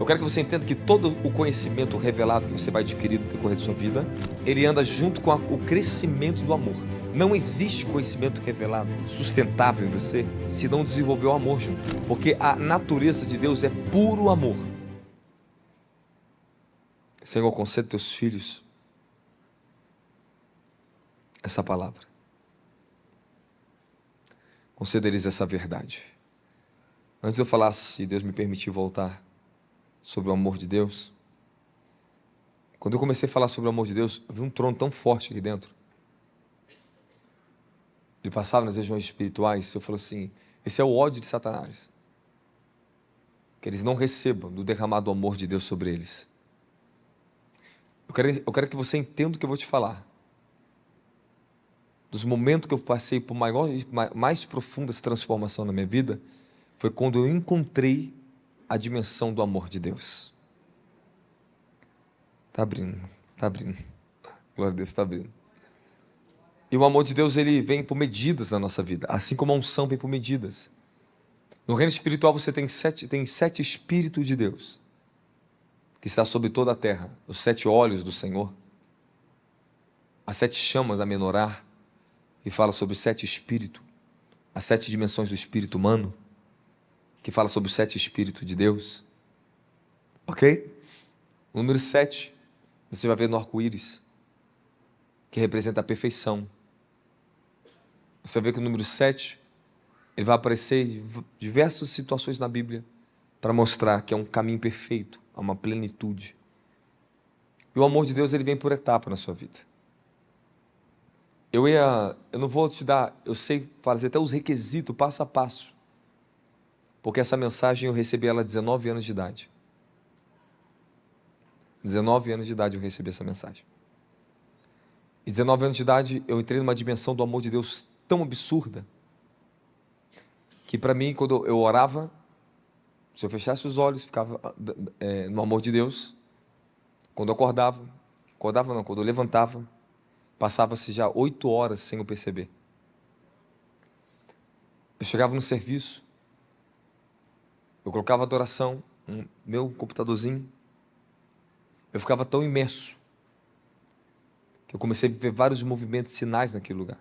Eu quero que você entenda que todo o conhecimento revelado que você vai adquirir no decorrer da sua vida, ele anda junto com o crescimento do amor. Não existe conhecimento revelado, sustentável em você, se não desenvolver o amor junto. Porque a natureza de Deus é puro amor. Senhor, concede teus filhos essa palavra. Conceda-lhes essa verdade. Antes de eu falar, se Deus me permitir voltar sobre o amor de Deus, quando eu comecei a falar sobre o amor de Deus, eu vi um trono tão forte aqui dentro. Ele passava nas regiões espirituais, eu falo assim, esse é o ódio de Satanás. Que eles não recebam do derramado amor de Deus sobre eles. Eu quero que você entenda o que eu vou te falar. Dos momentos que eu passei por mais profundas transformação na minha vida, foi quando eu encontrei a dimensão do amor de Deus. Está abrindo. Glória a Deus, está abrindo. E o amor de Deus, ele vem por medidas na nossa vida, assim como a unção vem por medidas. No reino espiritual você tem sete Espíritos de Deus, que está sobre toda a terra, os 7 olhos do Senhor, as 7 chamas a menorá, que fala sobre os 7 Espíritos, as 7 dimensões do Espírito humano, que fala sobre os 7 Espíritos de Deus, ok? O número 7, você vai ver no arco-íris, que representa a perfeição. Você vai ver que o número 7, ele vai aparecer em diversas situações na Bíblia, para mostrar que é um caminho perfeito, a uma plenitude. E o amor de Deus, ele vem por etapa na sua vida. Eu não vou te dar, eu sei fazer até os requisitos, passo a passo. Porque essa mensagem eu recebi ela a 19 anos de idade. 19 anos de idade eu recebi essa mensagem. E 19 anos de idade eu entrei numa dimensão do amor de Deus tão absurda, que para mim, quando eu orava, se eu fechasse os olhos, ficava no amor de Deus. Quando eu acordava não, quando eu levantava, passava-se já 8 horas sem eu perceber. Eu chegava no serviço, eu colocava adoração no meu computadorzinho, eu ficava tão imerso, que eu comecei a ver vários movimentos, sinais naquele lugar.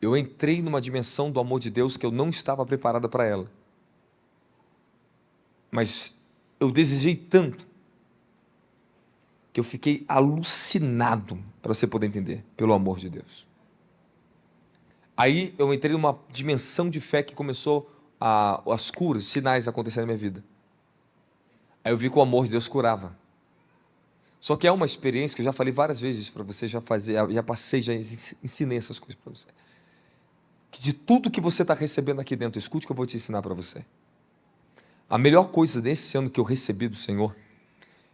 Eu entrei numa dimensão do amor de Deus que eu não estava preparada para ela. Mas eu desejei tanto, que eu fiquei alucinado, para você poder entender, pelo amor de Deus. Aí eu entrei numa dimensão de fé que começou as curas, sinais acontecerem na minha vida. Aí eu vi que o amor de Deus curava. Só que é uma experiência que eu já falei várias vezes para você, já passei, já ensinei essas coisas para você. Que de tudo que você está recebendo aqui dentro, escute o que eu vou te ensinar para você. A melhor coisa desse ano que eu recebi do Senhor,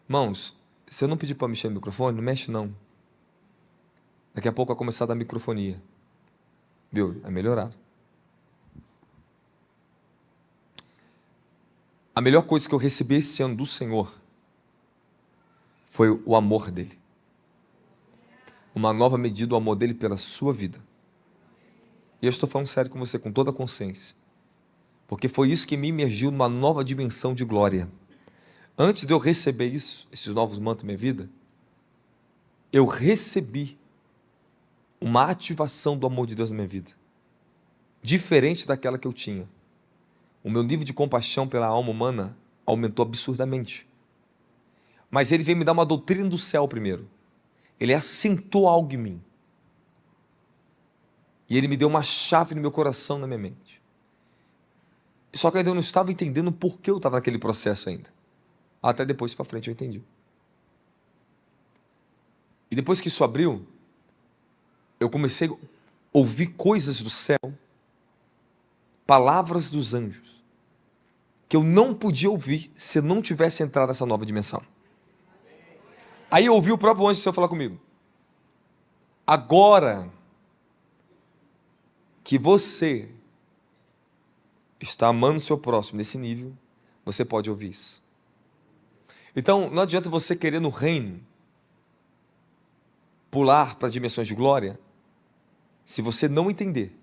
irmãos, se eu não pedir para mexer no microfone, não mexe não. Daqui a pouco vai começar a dar microfonia. Viu? É melhorado. A melhor coisa que eu recebi esse ano do Senhor foi o amor dele. Uma nova medida do amor dele pela sua vida. E eu estou falando sério com você, com toda a consciência. Porque foi isso que me imergiu numa nova dimensão de glória. Antes de eu receber isso, esses novos mantos na minha vida, eu recebi uma ativação do amor de Deus na minha vida. Diferente daquela que eu tinha. O meu nível de compaixão pela alma humana aumentou absurdamente. Mas ele veio me dar uma doutrina do céu primeiro. Ele assentou algo em mim. E ele me deu uma chave no meu coração, na minha mente. Só que eu ainda não estava entendendo por que eu estava naquele processo ainda. Até depois para frente eu entendi. E depois que isso abriu, eu comecei a ouvir coisas do céu, palavras dos anjos, que eu não podia ouvir se eu não tivesse entrado nessa nova dimensão. Aí eu ouvi o próprio anjo do céu falar comigo. Agora que você está amando o seu próximo nesse nível, você pode ouvir isso. Então, não adianta você querer no reino pular para as dimensões de glória, se você não entender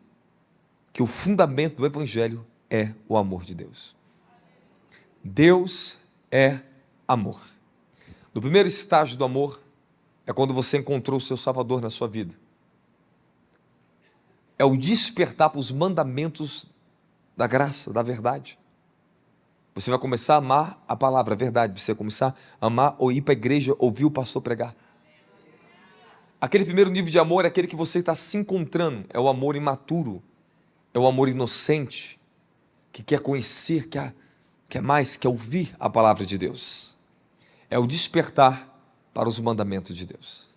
que o fundamento do Evangelho é o amor de Deus. Deus é amor. No primeiro estágio do amor é quando você encontrou o seu Salvador na sua vida. É o despertar para os mandamentos da graça, da verdade. Você vai começar a amar a palavra, a verdade. Você vai começar a amar ou ir para a igreja, ouvir o pastor pregar. Aquele primeiro nível de amor é aquele que você está se encontrando. É o amor imaturo. É o amor inocente. Que quer conhecer, quer mais, quer ouvir a palavra de Deus. É o despertar para os mandamentos de Deus.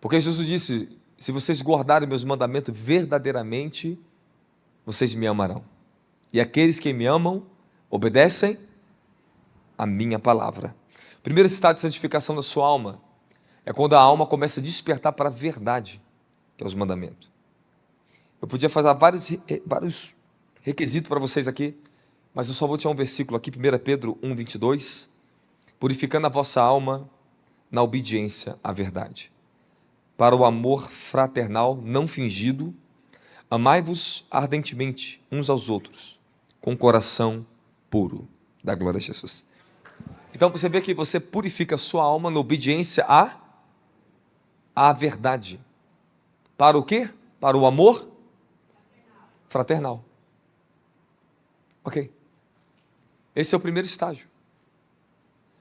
Porque Jesus disse, se vocês guardarem meus mandamentos verdadeiramente, vocês me amarão. E aqueles que me amam, obedecem a minha palavra. O primeiro estado de santificação da sua alma é quando a alma começa a despertar para a verdade, que é os mandamentos. Eu podia fazer vários requisitos para vocês aqui, mas eu só vou tirar um versículo aqui, 1 Pedro 1, 22, purificando a vossa alma na obediência à verdade. Para o amor fraternal não fingido, amai-vos ardentemente uns aos outros, com coração puro. Dá glória a Jesus. Então você vê que você purifica a sua alma na obediência à verdade. Para o quê? Para o amor fraternal. Ok. Esse é o primeiro estágio.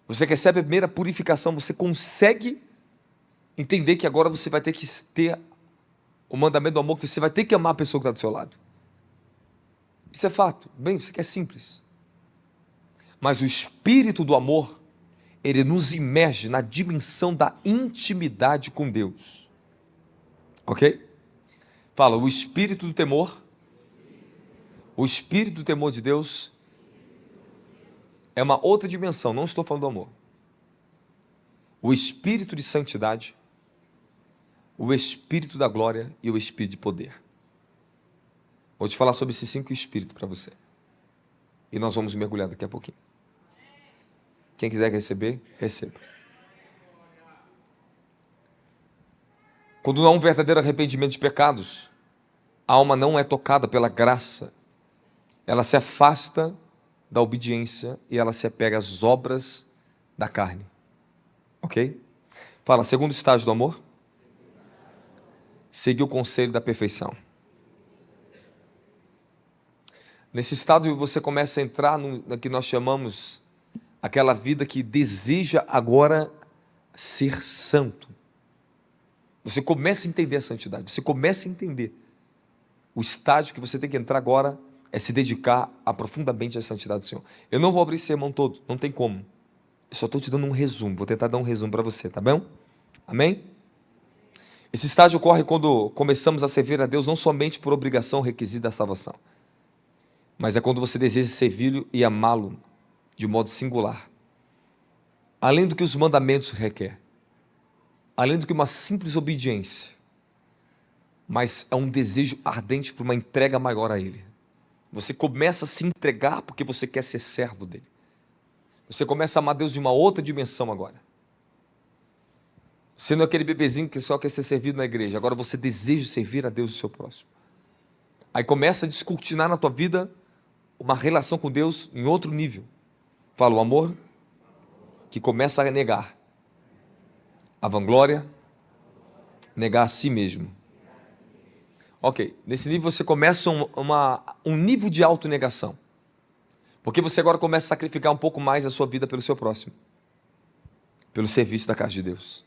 Você recebe a primeira purificação, você consegue entender que agora você vai ter que ter o mandamento do amor, que você vai ter que amar a pessoa que está do seu lado. Isso é fato. Bem, isso aqui é simples. Mas o espírito do amor, ele nos imerge na dimensão da intimidade com Deus. Ok? Fala, o espírito do temor, o espírito do temor de Deus é uma outra dimensão, não estou falando do amor. O espírito de santidade, o espírito da glória e o espírito de poder. Vou te falar sobre esses 5 espíritos para você. E nós vamos mergulhar daqui a pouquinho. Quem quiser receber, receba. Quando não há um verdadeiro arrependimento de pecados, a alma não é tocada pela graça. Ela se afasta da obediência e ela se apega às obras da carne. Ok? Fala, segundo estágio do amor. Seguir o conselho da perfeição. Nesse estado você começa a entrar no que nós chamamos aquela vida que deseja agora ser santo. Você começa a entender a santidade, você começa a entender. O estágio que você tem que entrar agora é se dedicar profundamente à santidade do Senhor. Eu não vou abrir esse sermão todo, não tem como. Eu só estou te dando um resumo, vou tentar dar um resumo para você, tá bom? Amém? Esse estágio ocorre quando começamos a servir a Deus não somente por obrigação ou requisito da salvação, mas é quando você deseja servi-lo e amá-lo de modo singular, além do que os mandamentos requer, além do que uma simples obediência, mas é um desejo ardente por uma entrega maior a Ele. Você começa a se entregar porque você quer ser servo dEle. Você começa a amar Deus de uma outra dimensão agora. Você não é aquele bebezinho que só quer ser servido na igreja, agora você deseja servir a Deus e o seu próximo. Aí começa a descortinar na tua vida uma relação com Deus em outro nível. Fala, o amor que começa a negar a vanglória, negar a si mesmo. Ok, nesse nível você começa um nível de autonegação. Porque você agora começa a sacrificar um pouco mais a sua vida pelo seu próximo. Pelo serviço da casa de Deus.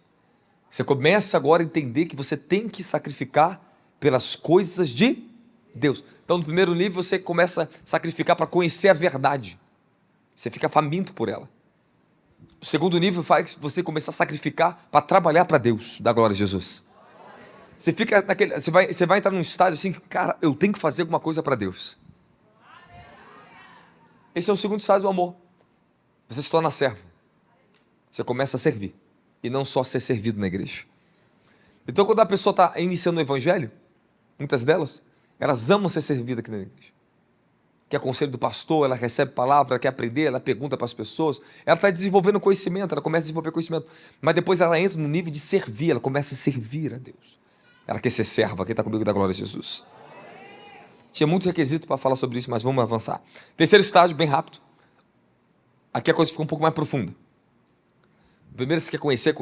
Você começa agora a entender que você tem que sacrificar pelas coisas de Deus. Então no primeiro nível você começa a sacrificar para conhecer a verdade. Você fica faminto por ela. O segundo nível faz você começar a sacrificar para trabalhar para Deus, da glória a Jesus. Você fica naquele, você vai entrar num estágio assim, cara, eu tenho que fazer alguma coisa para Deus. Esse é o segundo estágio do amor. Você se torna servo. Você começa a servir. E não só ser servido na igreja. Então quando a pessoa está iniciando o evangelho, muitas delas, elas amam ser servidas aqui na igreja. Quer conselho do pastor, ela recebe palavra, ela quer aprender, ela pergunta para as pessoas, ela está desenvolvendo conhecimento, ela começa a desenvolver conhecimento, mas depois ela entra no nível de servir, ela começa a servir a Deus. Ela quer ser serva, quem está comigo da glória a Jesus. Tinha muitos requisitos para falar sobre isso, mas vamos avançar. Terceiro estágio, bem rápido. Aqui a coisa fica um pouco mais profunda. Primeiro você quer conhecer.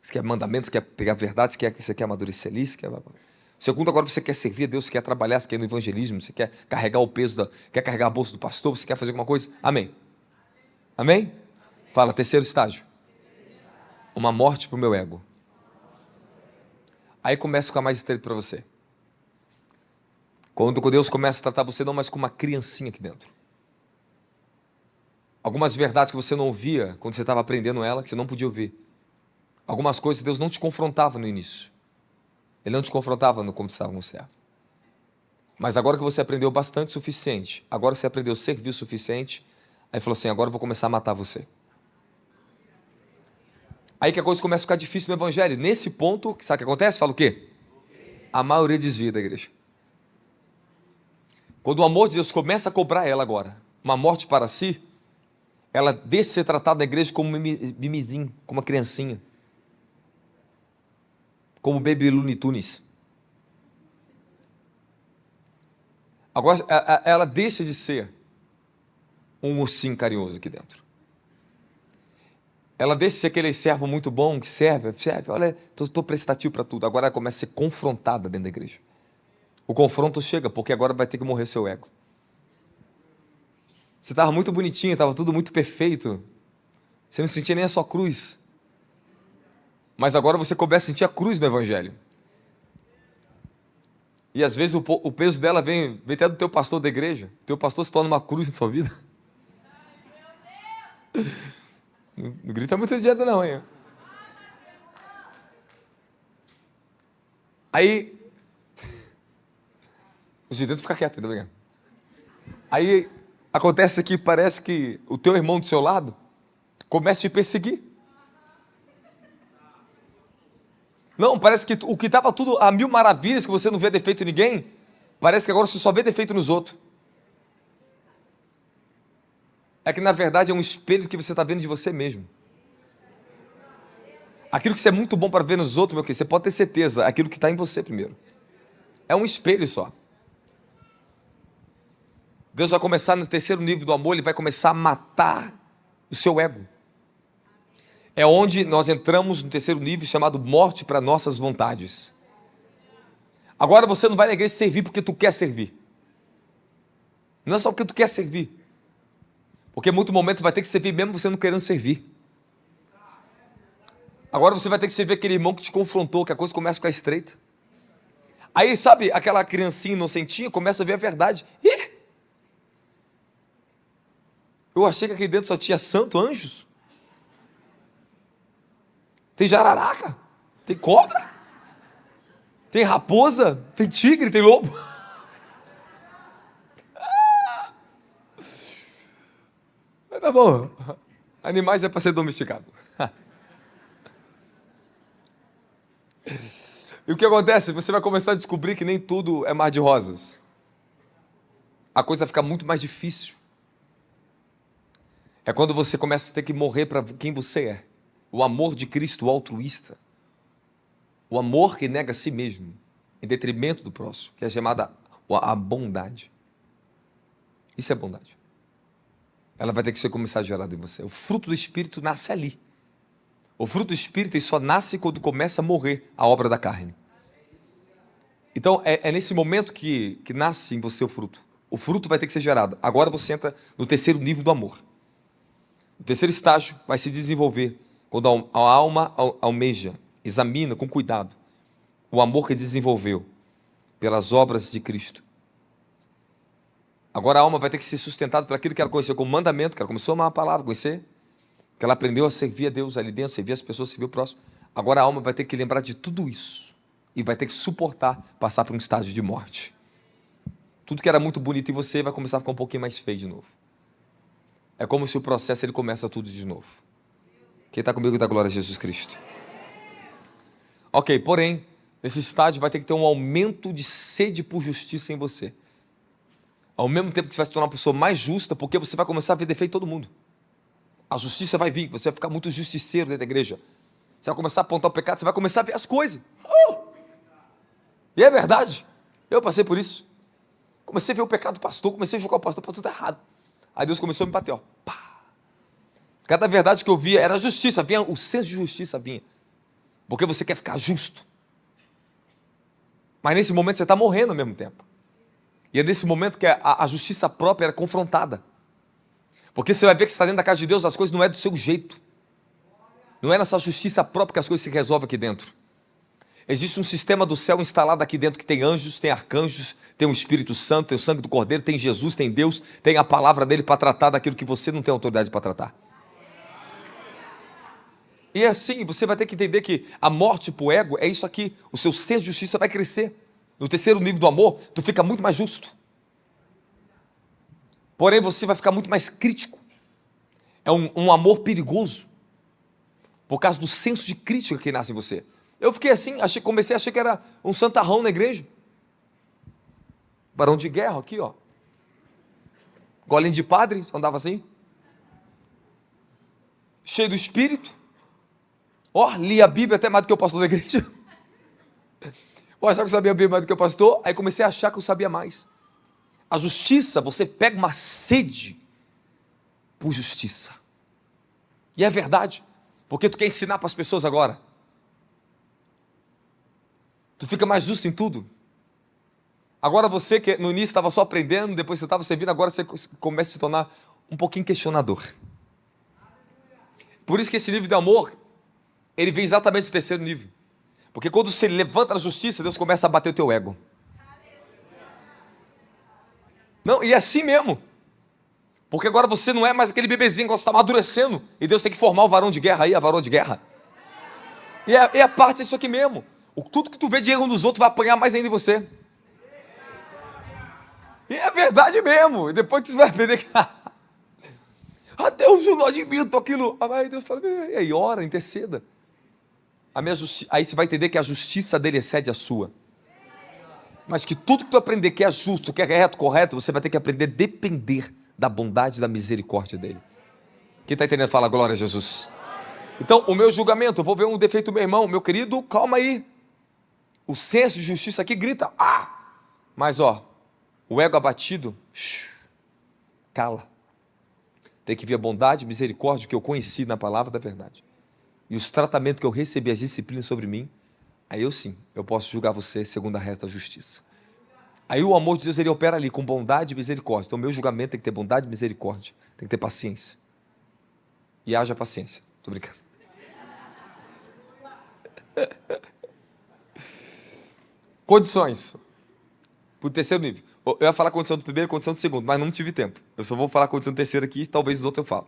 Você quer mandamentos, você quer pegar verdade, você quer amadurecer ali, você quer... Segundo, agora você quer servir a Deus, você quer trabalhar, você quer ir no evangelismo, você quer carregar o peso, quer carregar a bolsa do pastor, você quer fazer alguma coisa. Amém. Amém? Fala, terceiro estágio. Uma morte para o meu ego. Aí começa a ficar mais estreito para você. Quando Deus começa a tratar você não mais como uma criancinha aqui dentro. Algumas verdades que você não ouvia quando você estava aprendendo ela, que você não podia ouvir. Algumas coisas Deus não te confrontava no início. Ele não te confrontava no como você estava com o servo. Mas agora que você aprendeu bastante o suficiente, agora você aprendeu a servir o suficiente, aí falou assim, agora eu vou começar a matar você. Aí que a coisa começa a ficar difícil no evangelho. Nesse ponto, sabe o que acontece? Fala o quê? A maioria desvia da igreja. Quando o amor de Deus começa a cobrar ela agora, uma morte para si, ela deixa de ser tratada na igreja como um mimizinho, como uma criancinha. Como o Baby Looney Tunes. Agora, ela deixa de ser um ursinho carinhoso aqui dentro. Ela deixa de ser aquele servo muito bom que serve, olha, estou prestativo para tudo. Agora ela começa a ser confrontada dentro da igreja. O confronto chega, porque agora vai ter que morrer seu ego. Você estava muito bonitinho, estava tudo muito perfeito. Você não sentia nem a sua cruz. Mas agora você começa a sentir a cruz no evangelho. E às vezes o peso dela vem até do teu pastor da igreja. O teu pastor se torna uma cruz na sua vida. Não grita muito adianta não, hein? Aí... Os de dentro ficam quietos, tá ligado? Aí acontece que parece que o teu irmão do seu lado começa a te perseguir. Não, parece que o que estava tudo a mil maravilhas, que você não vê defeito em ninguém, parece que agora você só vê defeito nos outros. É que na verdade é um espelho que você está vendo de você mesmo. Aquilo que você é muito bom para ver nos outros, meu querido, você pode ter certeza, aquilo que está em você primeiro. É um espelho só. Deus vai começar no terceiro nível do amor, Ele vai começar a matar o seu ego. É onde nós entramos no terceiro nível, chamado morte para nossas vontades. Agora você não vai na igreja servir porque tu quer servir. Não é só porque tu quer servir. Porque em muito momento vai ter que servir mesmo você não querendo servir. Agora você vai ter que servir aquele irmão que te confrontou, que a coisa começa a ficar estreita. Aí, sabe, aquela criancinha inocentinha começa a ver a verdade. Ih! Eu achei que aqui dentro só tinha santo, anjos. Tem jararaca, tem cobra, tem raposa, tem tigre, tem lobo. Tá bom, animais é para ser domesticado. E o que acontece? Você vai começar a descobrir que nem tudo é mar de rosas. A coisa vai ficar muito mais difícil. É quando você começa a ter que morrer para quem você é. O amor de Cristo, o altruísta. O amor que nega a si mesmo, em detrimento do próximo, que é chamada a bondade. Isso é bondade. Ela vai ter que ser começar a gerar em você. O fruto do Espírito nasce ali. O fruto do Espírito só nasce quando começa a morrer a obra da carne. Então, é nesse momento que nasce em você o fruto. O fruto vai ter que ser gerado. Agora você entra no terceiro nível do amor. O terceiro estágio vai se desenvolver quando a alma almeja, examina com cuidado o amor que desenvolveu pelas obras de Cristo. Agora a alma vai ter que ser sustentada por aquilo que ela conheceu como mandamento, que ela começou a amar a palavra, conhecer, que ela aprendeu a servir a Deus ali dentro, servir as pessoas, servir o próximo. Agora a alma vai ter que lembrar de tudo isso e vai ter que suportar passar por um estágio de morte. Tudo que era muito bonito em você vai começar a ficar um pouquinho mais feio de novo. É como se o processo ele começa tudo de novo. Quem está comigo dá glória a Jesus Cristo. Ok, porém, nesse estágio vai ter que ter um aumento de sede por justiça em você. Ao mesmo tempo que você vai se tornar uma pessoa mais justa, porque você vai começar a ver defeito em todo mundo. A justiça vai vir, você vai ficar muito justiceiro dentro da igreja. Você vai começar a apontar o pecado, você vai começar a ver as coisas. E é verdade, eu passei por isso. Comecei a ver o pecado do pastor, comecei a julgar o pastor está errado. Aí Deus começou a me bater, ó. Pá. Cada verdade que eu via era justiça, vinha o senso de justiça, vinha. Porque você quer ficar justo. Mas nesse momento você está morrendo ao mesmo tempo. E é nesse momento que a justiça própria era confrontada. Porque você vai ver que você está dentro da casa de Deus, as coisas não é do seu jeito. Não é nessa justiça própria que as coisas se resolvem aqui dentro. Existe um sistema do céu instalado aqui dentro que tem anjos, tem arcanjos, tem o Espírito Santo, tem o sangue do Cordeiro, tem Jesus, tem Deus, tem a palavra dele para tratar daquilo que você não tem autoridade para tratar. E é assim, você vai ter que entender que a morte para o ego é isso aqui. O seu senso de justiça vai crescer. No terceiro nível do amor, tu fica muito mais justo. Porém, você vai ficar muito mais crítico. É um amor perigoso. Por causa do senso de crítica que nasce em você. Eu fiquei assim, comecei a achar que era um santarrão na igreja. Barão de guerra aqui, ó. Golinho de padre, andava assim. Cheio do espírito. Ó, lia a Bíblia até mais do que o pastor da igreja. Eu achava que eu sabia a Bíblia mais do que o pastor, aí comecei a achar que eu sabia mais. A justiça, você pega uma sede por justiça. E é verdade, porque tu quer ensinar para as pessoas agora. Tu fica mais justo em tudo. Agora você que no início estava só aprendendo, depois você estava servindo, agora você começa a se tornar um pouquinho questionador. Por isso que esse nível de amor, ele vem exatamente do terceiro nível. Porque quando você levanta na justiça, Deus começa a bater o teu ego. Não, e é assim mesmo. Porque agora você não é mais aquele bebezinho que você está amadurecendo. E Deus tem que formar o varão de guerra aí, a varão de guerra. E é parte disso aqui mesmo. Tudo que tu vê de erro nos outros vai apanhar mais ainda em você. E é verdade mesmo. E depois tu vai aprender que... Deus, eu não admito aquilo. Aí Deus fala, e aí, ora, interceda. Aí você vai entender que a justiça dele excede a sua. Mas que tudo que tu aprender que é justo, que é reto, correto, você vai ter que aprender a depender da bondade e da misericórdia dele. Quem está entendendo, fala glória a Jesus. Então, o meu julgamento, eu vou ver um defeito do meu irmão, meu querido, calma aí. O senso de justiça aqui grita, mas ó, o ego abatido, cala. Tem que ver a bondade e misericórdia que eu conheci na palavra da verdade. E os tratamentos que eu recebi, as disciplinas sobre mim, aí eu sim, eu posso julgar você segundo a reta da justiça. Aí o amor de Deus, ele opera ali com bondade e misericórdia. Então o meu julgamento tem que ter bondade e misericórdia. Tem que ter paciência. E haja paciência. Tô brincando. Condições. Para o terceiro nível. Eu ia falar condição do primeiro e condição do segundo, mas não tive tempo. Eu só vou falar condição do terceiro aqui, talvez os outros eu falo.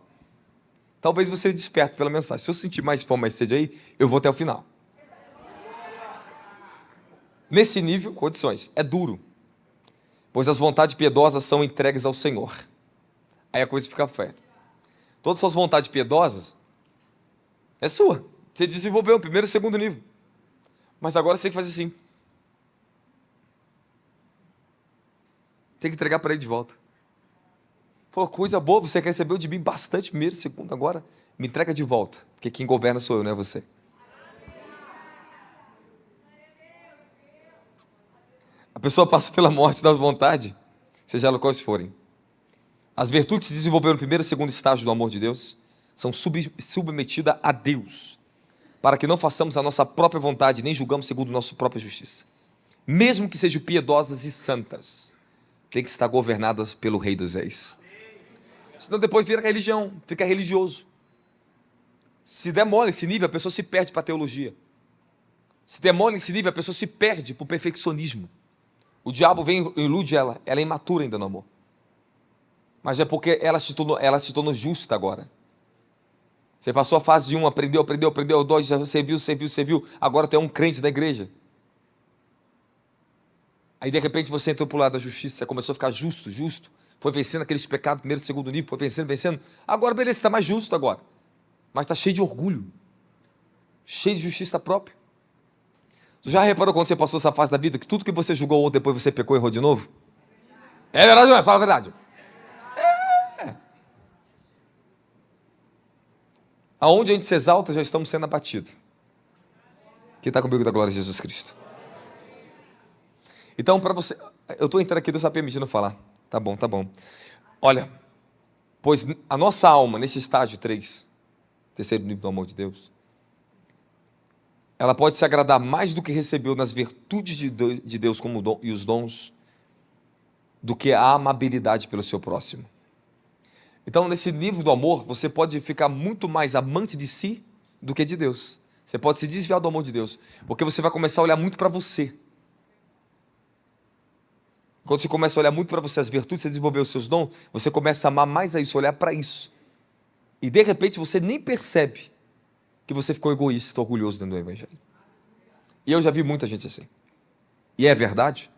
Talvez você desperte pela mensagem. Se eu sentir mais fome, mais sede aí, eu vou até o final. Nesse nível, condições. É duro. Pois as vontades piedosas são entregues ao Senhor. Aí a coisa fica perto. Todas as suas vontades piedosas é sua. Você desenvolveu o primeiro e o segundo nível. Mas agora você tem que fazer assim. Tem que entregar para ele de volta. Falou, coisa boa, você recebeu de mim bastante primeiro, segundo, agora me entrega de volta. Porque quem governa sou eu, não é você. A pessoa passa pela morte da vontade, seja lá quais forem. As virtudes que se desenvolveram no primeiro e segundo estágio do amor de Deus são submetidas a Deus, para que não façamos a nossa própria vontade, nem julgamos segundo nossa própria justiça. Mesmo que sejam piedosas e santas, tem que estar governadas pelo Rei dos Reis. Senão depois vira religião, fica religioso. Se der mole esse nível, a pessoa se perde para a teologia. Se der mole esse nível, a pessoa se perde para o perfeccionismo. O diabo vem e ilude ela é imatura ainda no amor. Mas é porque ela se tornou justa agora. Você passou a fase de 1, aprendeu, 2, você viu, agora tu é um crente da igreja. Aí de repente você entrou para o lado da justiça, você começou a ficar justo, foi vencendo aqueles pecados, primeiro, segundo nível, foi vencendo, agora beleza, você está mais justo agora, mas está cheio de orgulho, cheio de justiça própria. Tu já reparou quando você passou essa fase da vida, que tudo que você julgou ontem, depois você pecou e errou de novo? É verdade ou não é? Fala a verdade. Aonde a gente se exalta, já estamos sendo abatidos. Quem está comigo da glória de Jesus Cristo? Então, para você, eu estou entrando aqui, Deus está permitindo falar. Tá bom. Olha, Pois a nossa alma, nesse estágio 3, terceiro nível do amor de Deus, ela pode se agradar mais do que recebeu nas virtudes de Deus como dom, e os dons, do que a amabilidade pelo seu próximo. Então, nesse nível do amor, você pode ficar muito mais amante de si do que de Deus. Você pode se desviar do amor de Deus, porque você vai começar a olhar muito para você. Quando você começa a olhar muito para você, as virtudes, você desenvolver os seus dons, você começa a amar mais a isso, olhar para isso. E de repente você nem percebe que você ficou egoísta, orgulhoso dentro do evangelho. E eu já vi muita gente assim. E é verdade?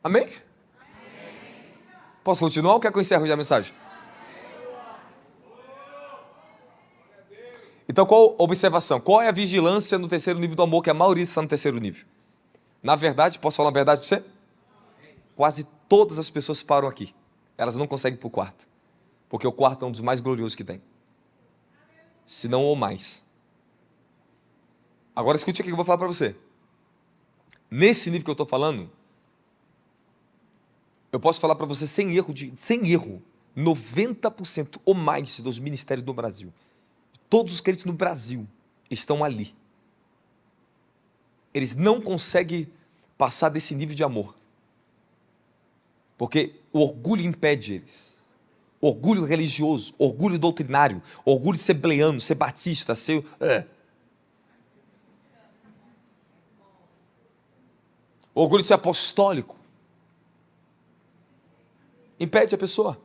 Amém? Posso continuar ou quer que eu encerre já a mensagem? Então, qual a observação? Qual é a vigilância no terceiro nível do amor, que a maioria está no terceiro nível? Na verdade, posso falar a verdade para você? Quase todas as pessoas param aqui. Elas não conseguem ir para o quarto. Porque o quarto é um dos mais gloriosos que tem. Se não ou mais. Agora escute aqui que eu vou falar para você. Nesse nível que eu estou falando, eu posso falar para você sem erro, 90% ou mais dos ministérios do Brasil, todos os crentes no Brasil estão ali. Eles não conseguem passar desse nível de amor. Porque o orgulho impede eles. Orgulho religioso, orgulho doutrinário, orgulho de ser bleano, ser batista, ser... Orgulho de ser apostólico. Impede a pessoa.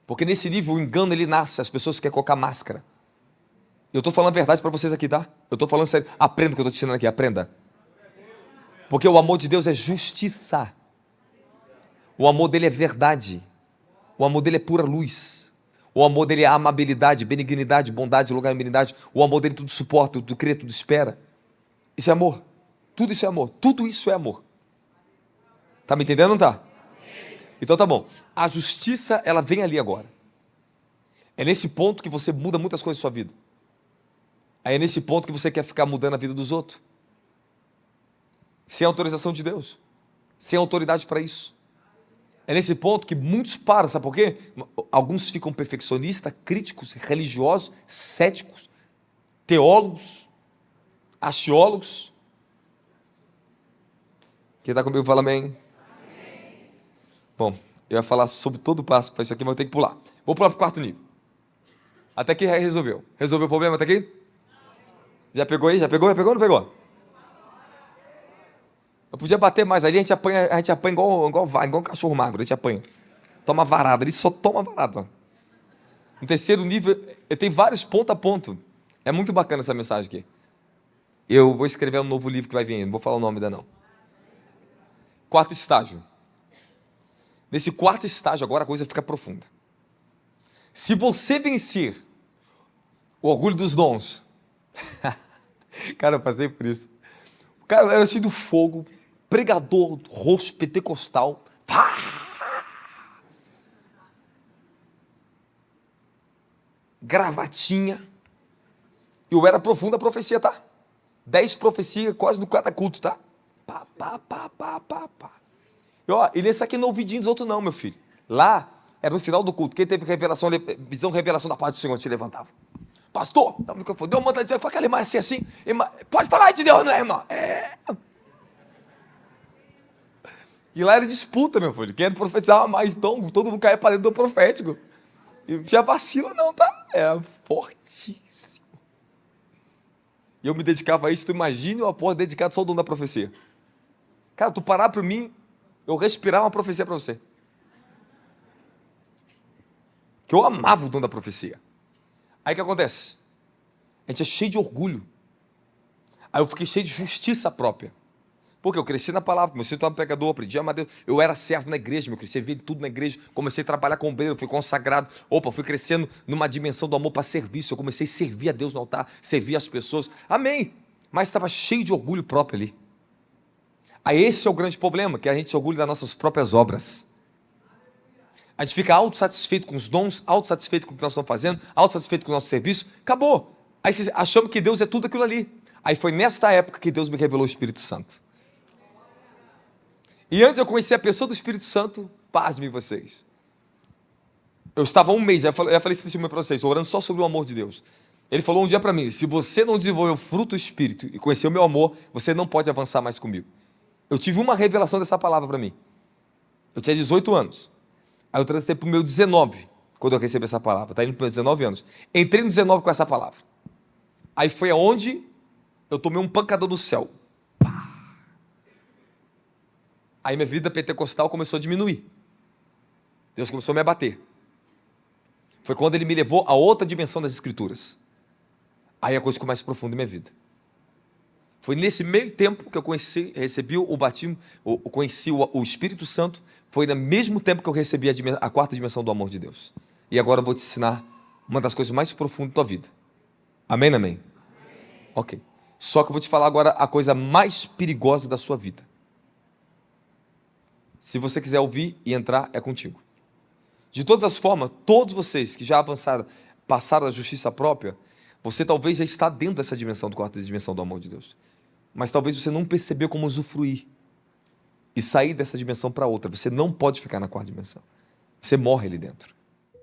Porque nesse nível o engano ele nasce, as pessoas querem colocar máscara. Eu estou falando a verdade para vocês aqui, tá? Eu estou falando sério. Aprenda o que eu estou te ensinando aqui, aprenda. Porque o amor de Deus é justiça. O amor dele é verdade. O amor dele é pura luz. O amor dele é amabilidade, benignidade, bondade, longanimidade. O amor dele tudo suporta, tudo crê, tudo espera. Isso é amor. Tudo isso é amor. Tudo isso é amor. Tá me entendendo ou não tá? Então tá bom. A justiça, ela vem ali agora. É nesse ponto que você muda muitas coisas na sua vida. Aí é nesse ponto que você quer ficar mudando a vida dos outros. Sem autorização de Deus. Sem autoridade para isso. É nesse ponto que muitos param, sabe por quê? Alguns ficam perfeccionistas, críticos, religiosos, céticos, teólogos, axiólogos. Quem está comigo fala amém. Bom, eu ia falar sobre todo o passo para isso aqui, mas eu tenho que pular. Vou pular para o quarto nível. Até aqui resolveu. Resolveu o problema até aqui? Já pegou aí? Já pegou? Já pegou ou não pegou? Eu podia bater mais ali, a gente apanha igual um cachorro magro, a gente apanha. Toma varada, ele só toma varada. No terceiro nível, eu tenho vários ponto a ponto. É muito bacana essa mensagem aqui. Eu vou escrever um novo livro que vai vir, não vou falar o nome ainda não. Quarto estágio. Nesse quarto estágio agora a coisa fica profunda. Se você vencer o orgulho dos dons, cara, eu passei por isso. O cara era cheio do fogo, pregador, rosto pentecostal. Gravatinha. Eu era profundo a profecia, tá? 10 profecias quase no cada culto, tá? Pá. E, ó, e nesse aqui no ouvidinho dos outros não, meu filho. Lá, era no final do culto. Quem teve revelação, visão, revelação da parte do Senhor, te levantava. Pastor, dá um microfone. Deu uma vontade de dizer para aquela irmã assim, irmã, pode falar de Deus, não é, irmã? É. E lá era disputa, meu filho. Quem era profetizava mais, então todo mundo caía para dentro do profético. E não tinha vacila não, tá? Era fortíssimo. E eu me dedicava a isso. Tu imagina uma porra dedicada só ao dom da profecia. Cara, tu parar para mim, eu respirar uma profecia para você. Que eu amava o dom da profecia. Aí o que acontece? A gente é cheio de orgulho. Aí eu fiquei cheio de justiça própria. Porque eu cresci na palavra, comecei a tornar pregador, aprendi a amar Deus. Eu era servo na igreja, eu cresci, vi tudo na igreja. Comecei a trabalhar com obreiro, fui consagrado. Fui crescendo numa dimensão do amor para serviço. Eu comecei a servir a Deus no altar, servir as pessoas. Amém. Mas estava cheio de orgulho próprio ali. Aí esse é o grande problema, que a gente se orgulha das nossas próprias obras. A gente fica autossatisfeito com os dons, autossatisfeito com o que nós estamos fazendo, autossatisfeito com o nosso serviço. Acabou. Aí achamos que Deus é tudo aquilo ali. Aí foi nesta época que Deus me revelou o Espírito Santo. E antes de eu conhecer a pessoa do Espírito Santo, pasmem vocês. Eu estava um mês, eu falei esse testemunho para vocês, orando só sobre o amor de Deus. Ele falou um dia para mim, se você não desenvolver o fruto do Espírito e conhecer o meu amor, você não pode avançar mais comigo. Eu tive uma revelação dessa palavra para mim. Eu tinha 18 anos. Aí eu transitei para o meu 19, quando eu recebi essa palavra. Está indo para os meus 19 anos. Entrei no 19 com essa palavra. Aí foi aonde eu tomei um pancadão do céu. Pá. Aí minha vida pentecostal começou a diminuir. Deus começou a me abater. Foi quando ele me levou a outra dimensão das Escrituras. Aí a coisa ficou mais profunda em minha vida. Foi nesse meio tempo que eu recebi o batismo, conheci o Espírito Santo. Foi no mesmo tempo que eu recebi a quarta dimensão do amor de Deus. E agora eu vou te ensinar uma das coisas mais profundas da tua vida. Amém, amém? Amém. Ok. Só que eu vou te falar agora a coisa mais perigosa da sua vida. Se você quiser ouvir e entrar, é contigo. De todas as formas, todos vocês que já avançaram, passaram da justiça própria, você talvez já está dentro dessa dimensão, da quarta dimensão do amor de Deus. Mas talvez você não percebeu como usufruir e sair dessa dimensão para outra. Você não pode ficar na quarta dimensão. Você morre ali dentro.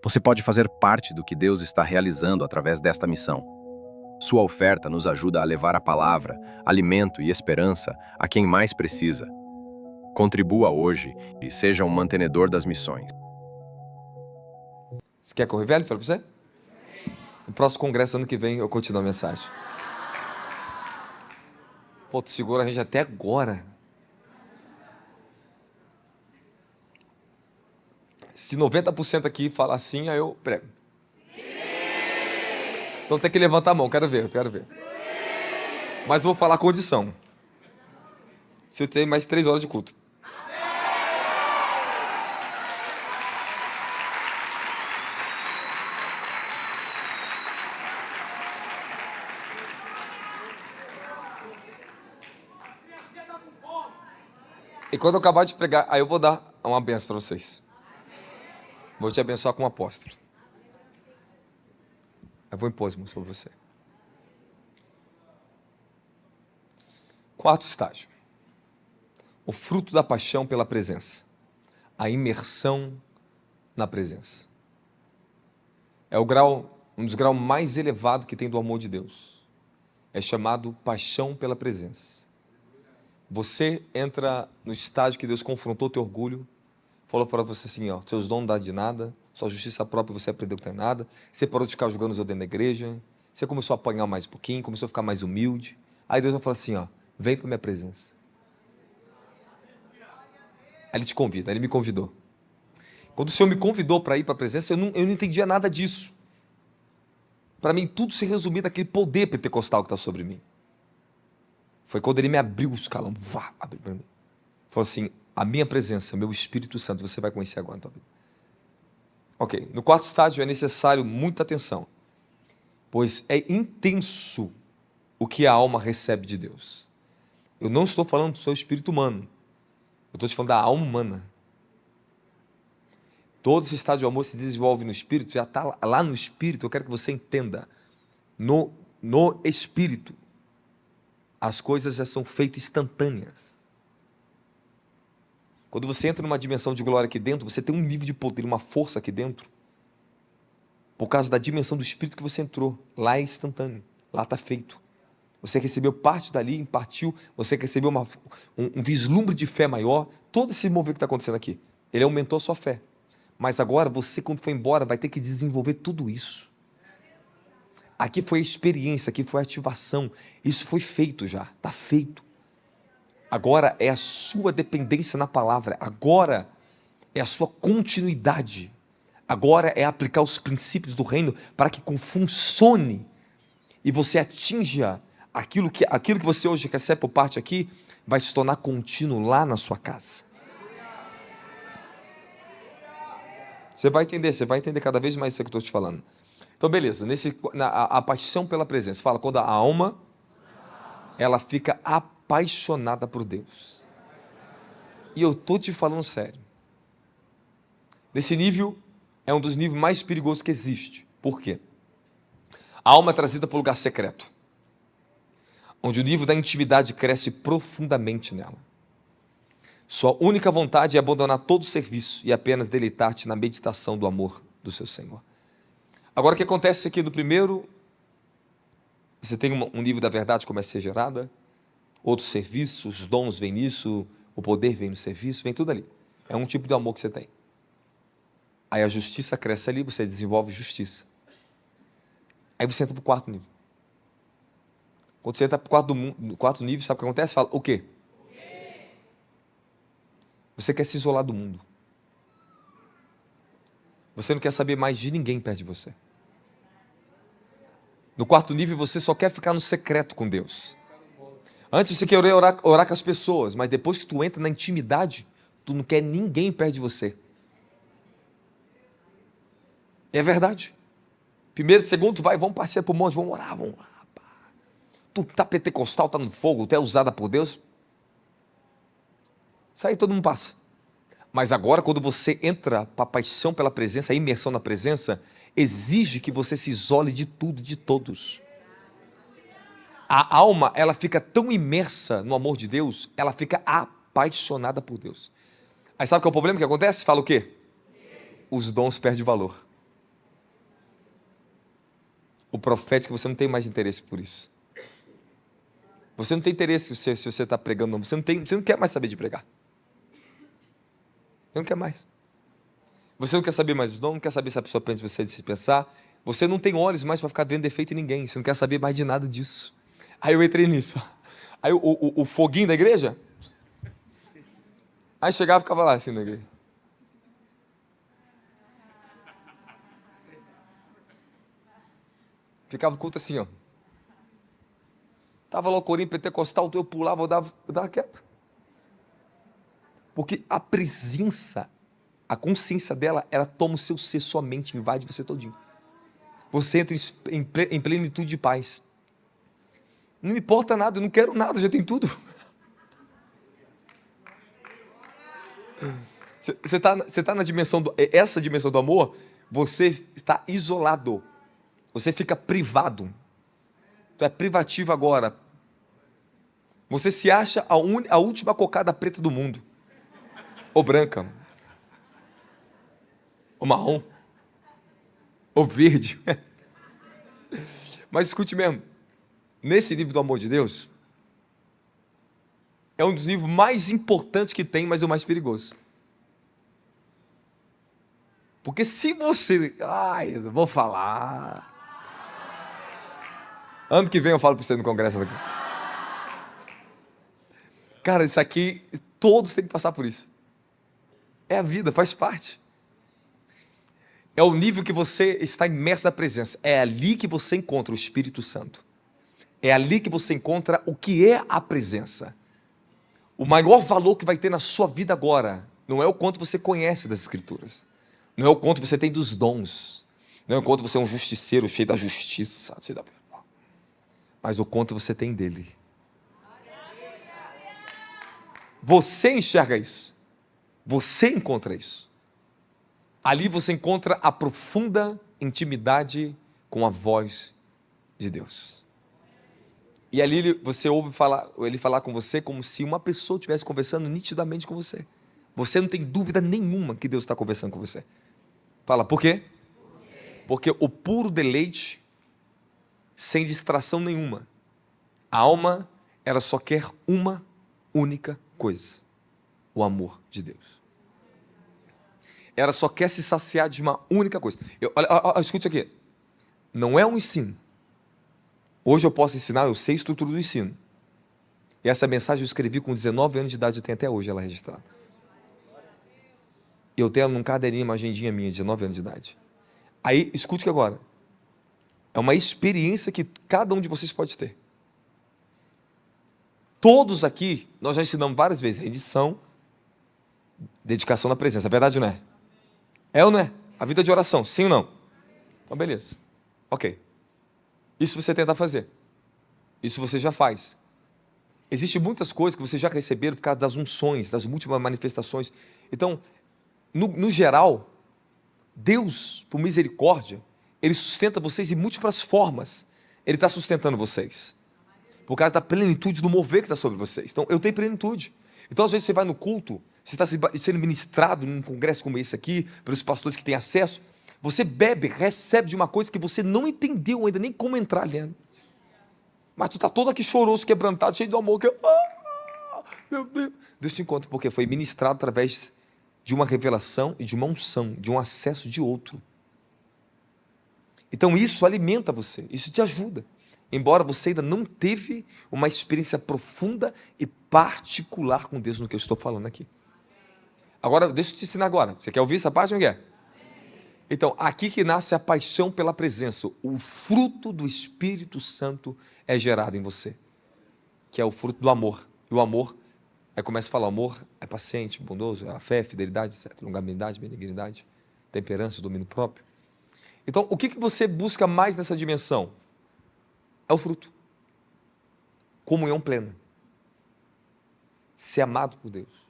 Você pode fazer parte do que Deus está realizando através desta missão. Sua oferta nos ajuda a levar a palavra, alimento e esperança a quem mais precisa. Contribua hoje e seja um mantenedor das missões. Você quer que eu revele? Falei para você? No próximo congresso, ano que vem, eu continuo a mensagem. Pô, tu segura a gente até agora. Se 90% aqui falar sim, aí eu prego. Sim! Então tem que levantar a mão, quero ver. Sim! Mas eu vou falar a condição. Se eu tenho mais 3 horas de culto. E quando eu acabar de pregar, aí eu vou dar uma benção para vocês. Vou te abençoar como apóstolo. Eu vou impor isso sobre você. Quarto estágio. O fruto da paixão pela presença. A imersão na presença. É um dos graus mais elevados que tem do amor de Deus. É chamado paixão pela presença. Você entra no estágio que Deus confrontou teu orgulho, falou para você assim, ó, seus dons não dão de nada, sua justiça própria você aprendeu que não é nada, você parou de ficar julgando os outros dentro da igreja, você começou a apanhar mais um pouquinho, começou a ficar mais humilde. Aí Deus vai falar assim, ó, vem para minha presença. Aí Ele te convida, Ele me convidou. Quando o Senhor me convidou para ir para a presença, eu não entendia nada disso. Para mim, tudo se resumia daquele poder pentecostal que está sobre mim. Foi quando Ele me abriu os calão, abriu para mim. Falou assim, a minha presença, meu Espírito Santo, você vai conhecer agora na tua vida. Ok, no quarto estágio é necessário muita atenção, pois é intenso o que a alma recebe de Deus. Eu não estou falando do seu espírito humano, eu estou te falando da alma humana. Todo esse estágio de amor se desenvolve no espírito, já está lá no espírito. Eu quero que você entenda, no espírito, as coisas já são feitas instantâneas. Quando você entra numa dimensão de glória aqui dentro, você tem um nível de poder, uma força aqui dentro, por causa da dimensão do Espírito que você entrou. Lá é instantâneo, lá está feito. Você recebeu parte dali, impartiu, você recebeu um vislumbre de fé maior. Todo esse movimento que está acontecendo aqui, ele aumentou a sua fé. Mas agora você, quando for embora, vai ter que desenvolver tudo isso. Aqui foi a experiência, aqui foi a ativação. Isso foi feito já, está feito. Agora é a sua dependência na palavra. Agora é a sua continuidade. Agora é aplicar os princípios do reino para que funcione e você atinja aquilo que você hoje recebe por parte aqui, vai se tornar contínuo lá na sua casa. Você vai entender cada vez mais isso que eu estou te falando. Então, beleza, a paixão pela presença. Fala, quando a alma, ela fica apaixonada por Deus. E eu estou te falando sério. Nesse nível, é um dos níveis mais perigosos que existe. Por quê? A alma é trazida para o lugar secreto, onde o nível da intimidade cresce profundamente nela. Sua única vontade é abandonar todo o serviço e apenas deleitar-te na meditação do amor do seu Senhor. Agora, o que acontece aqui no primeiro, você tem um nível da verdade que começa a ser gerada, outros serviços, os dons vêm nisso, o poder vem no serviço, vem tudo ali. É um tipo de amor que você tem. Aí a justiça cresce ali, você desenvolve justiça. Aí você entra para o quarto nível. Quando você entra para o quarto nível, sabe o que acontece? Fala, o quê? Você quer se isolar do mundo. Você não quer saber mais de ninguém perto de você. No quarto nível, você só quer ficar no secreto com Deus. Antes você queria orar com as pessoas, mas depois que tu entra na intimidade, tu não quer ninguém perto de você. É verdade. Primeiro, segundo, vamos passear para o monte, vamos orar. Tu tá pentecostal, tá no fogo, tu é usada por Deus. Isso aí todo mundo passa. Mas agora, quando você entra para a paixão pela presença, a imersão na presença, exige que você se isole de tudo e de todos. A alma, ela fica tão imersa no amor de Deus, ela fica apaixonada por Deus. Aí sabe qual é o problema que acontece? Fala o quê? Os dons perdem valor. O profético, você não tem mais interesse por isso. Você não tem interesse se você está pregando, não. Você não quer mais saber de pregar. Você não quer mais. Você não quer saber mais dos dons, não quer saber se a pessoa pensa você dispensar. Você não tem olhos mais para ficar vendo defeito em ninguém. Você não quer saber mais de nada disso. Aí eu entrei nisso. Aí o foguinho da igreja. Aí chegava e ficava lá assim na igreja. Ficava o culto assim, ó. Tava lá o corinho pentecostal, eu pulava, eu dava quieto. Porque a presença, a consciência dela, ela toma o seu ser, sua mente, invade você todinho. Você entra em plenitude de paz. Não me importa nada, eu não quero nada, já tem tudo. Você tá na dimensão, essa dimensão do amor, você está isolado. Você fica privado. Tu é privativo agora. Você se acha a última cocada preta do mundo. Ou branca. Ou marrom. Ou verde. Mas escute mesmo. Nesse nível do amor de Deus, é um dos níveis mais importantes que tem, mas é o mais perigoso. Porque se você... Ai, eu vou falar... Ano que vem eu falo para você no congresso aqui. Cara, isso aqui, todos têm que passar por isso. É a vida, faz parte. É o nível que você está imerso na presença. É ali que você encontra o Espírito Santo. É ali que você encontra o que é a presença. O maior valor que vai ter na sua vida agora não é o quanto você conhece das Escrituras. Não é o quanto você tem dos dons. Não é o quanto você é um justiceiro cheio da justiça. Mas o quanto você tem dele. Você enxerga isso. Você encontra isso. Ali você encontra a profunda intimidade com a voz de Deus. E ali você ouve ele falar com você como se uma pessoa estivesse conversando nitidamente com você. Você não tem dúvida nenhuma que Deus está conversando com você. Fala, por quê? Porque o puro deleite, sem distração nenhuma, a alma, ela só quer uma única coisa: o amor de Deus. Ela só quer se saciar de uma única coisa. Olha, escute aqui. Não é um ensino. Hoje eu posso ensinar, eu sei a estrutura do ensino. E essa mensagem eu escrevi com 19 anos de idade, eu tenho até hoje ela registrada. Eu tenho num caderninho, uma agendinha minha, de 19 anos de idade. Aí, escute que agora. É uma experiência que cada um de vocês pode ter. Todos aqui, nós já ensinamos várias vezes, rendição, dedicação na presença. É verdade ou não é? É ou não é? A vida de oração, sim ou não? Então, beleza. Ok. Isso você tenta fazer. Isso você já faz. Existem muitas coisas que vocês já receberam por causa das unções, das múltiplas manifestações. Então, no geral, Deus, por misericórdia, Ele sustenta vocês em múltiplas formas. Ele está sustentando vocês. Por causa da plenitude do mover que está sobre vocês. Então, eu tenho plenitude. Então, às vezes, você vai no culto, você está sendo ministrado num congresso como esse aqui, pelos pastores que têm acesso, você bebe, recebe de uma coisa que você não entendeu ainda nem como entrar ali dentro. Mas tu está todo aqui choroso, quebrantado, cheio de amor, meu Deus. Deus te encontra, porque foi ministrado através de uma revelação e de uma unção, de um acesso de outro. Então isso alimenta você, isso te ajuda. Embora você ainda não teve uma experiência profunda e particular com Deus no que eu estou falando aqui. Agora, deixa eu te ensinar agora. Você quer ouvir essa parte ou não quer? Então, aqui que nasce a paixão pela presença. O fruto do Espírito Santo é gerado em você, que é o fruto do amor. E o amor, aí começa a falar, o amor é paciente, bondoso, é a fé, fidelidade, etc. Longanimidade, benignidade, temperança, domínio próprio. Então, o que você busca mais nessa dimensão? É o fruto. Comunhão plena. Ser amado por Deus.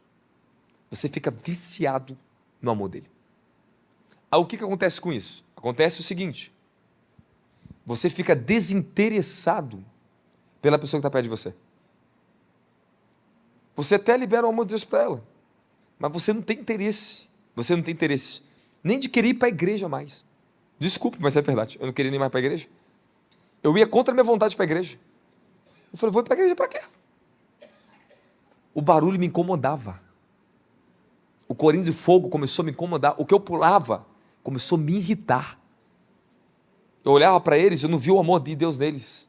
Você fica viciado no amor dele. Aí, o que acontece com isso? Acontece o seguinte: você fica desinteressado pela pessoa que está perto de você. Você até libera o amor de Deus para ela, mas você não tem interesse. Você não tem interesse nem de querer ir para a igreja mais. Desculpe, mas é verdade. Eu não queria ir mais para a igreja. Eu ia contra a minha vontade para a igreja. Eu falei, vou ir para a igreja para quê? O barulho me incomodava. O corinho de fogo começou a me incomodar. O que eu pulava começou a me irritar. Eu olhava para eles e eu não via o amor de Deus neles.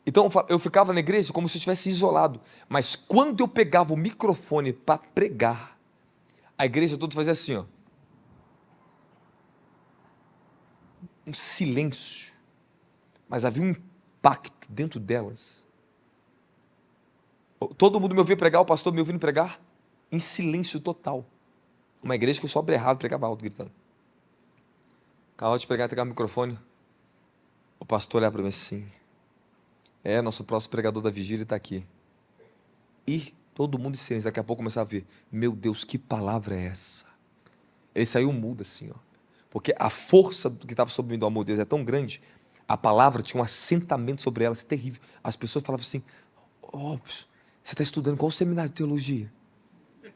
Então eu ficava na igreja como se eu estivesse isolado. Mas quando eu pegava o microfone para pregar, a igreja toda fazia assim, ó. Um silêncio. Mas havia um impacto dentro delas. Todo mundo me ouvia pregar, o pastor me ouvindo pregar, em silêncio total. Uma igreja que eu só berrava, pregava alto, gritando. Acabava de pregar, entregava o microfone. O pastor olhava para mim assim. Nosso próximo pregador da vigília está aqui. E todo mundo em silêncio. Daqui a pouco começava a ver. Meu Deus, que palavra é essa? Ele saiu mudo assim, ó. Porque a força do que estava sobre mim do amor de Deus é tão grande. A palavra tinha um assentamento sobre elas terrível. As pessoas falavam assim, você está estudando qual seminário de teologia? Eu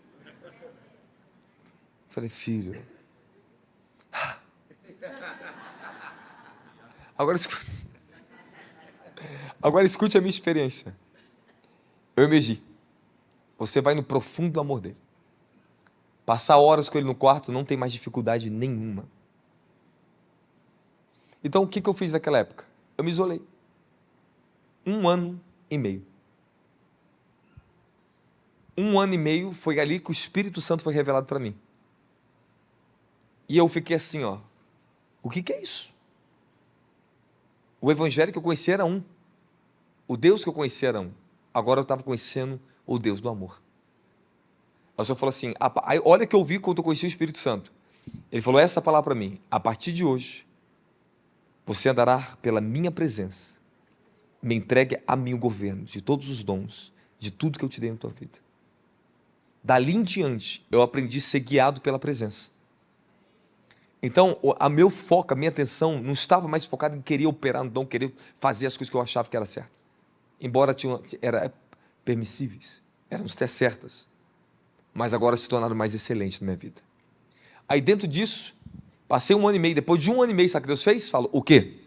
falei, filho. Agora escute a minha experiência. Eu emergi. Você vai no profundo do amor dele. Passar horas com ele no quarto não tem mais dificuldade nenhuma. Então o que eu fiz naquela época? Eu me isolei. 1 ano e meio. 1 ano e meio foi ali que o Espírito Santo foi revelado para mim. E eu fiquei assim, ó. O que é isso? O evangelho que eu conhecia era um. O Deus que eu conhecia era um. Agora eu estava conhecendo o Deus do amor. O Senhor falou assim, olha que eu vi quando eu conheci o Espírito Santo. Ele falou essa palavra para mim. A partir de hoje, você andará pela minha presença. Me entregue a mim o governo de todos os dons, de tudo que eu te dei na tua vida. Dali em diante, eu aprendi a ser guiado pela presença. Então, a meu foco, a minha atenção não estava mais focada em querer operar no dom, querer fazer as coisas que eu achava que era certo. Embora eram permissíveis, eram até certas, mas agora se tornaram mais excelentes na minha vida. Aí dentro disso, passei 1 ano e meio, depois de 1 ano e meio, sabe o que Deus fez? Fala, o quê?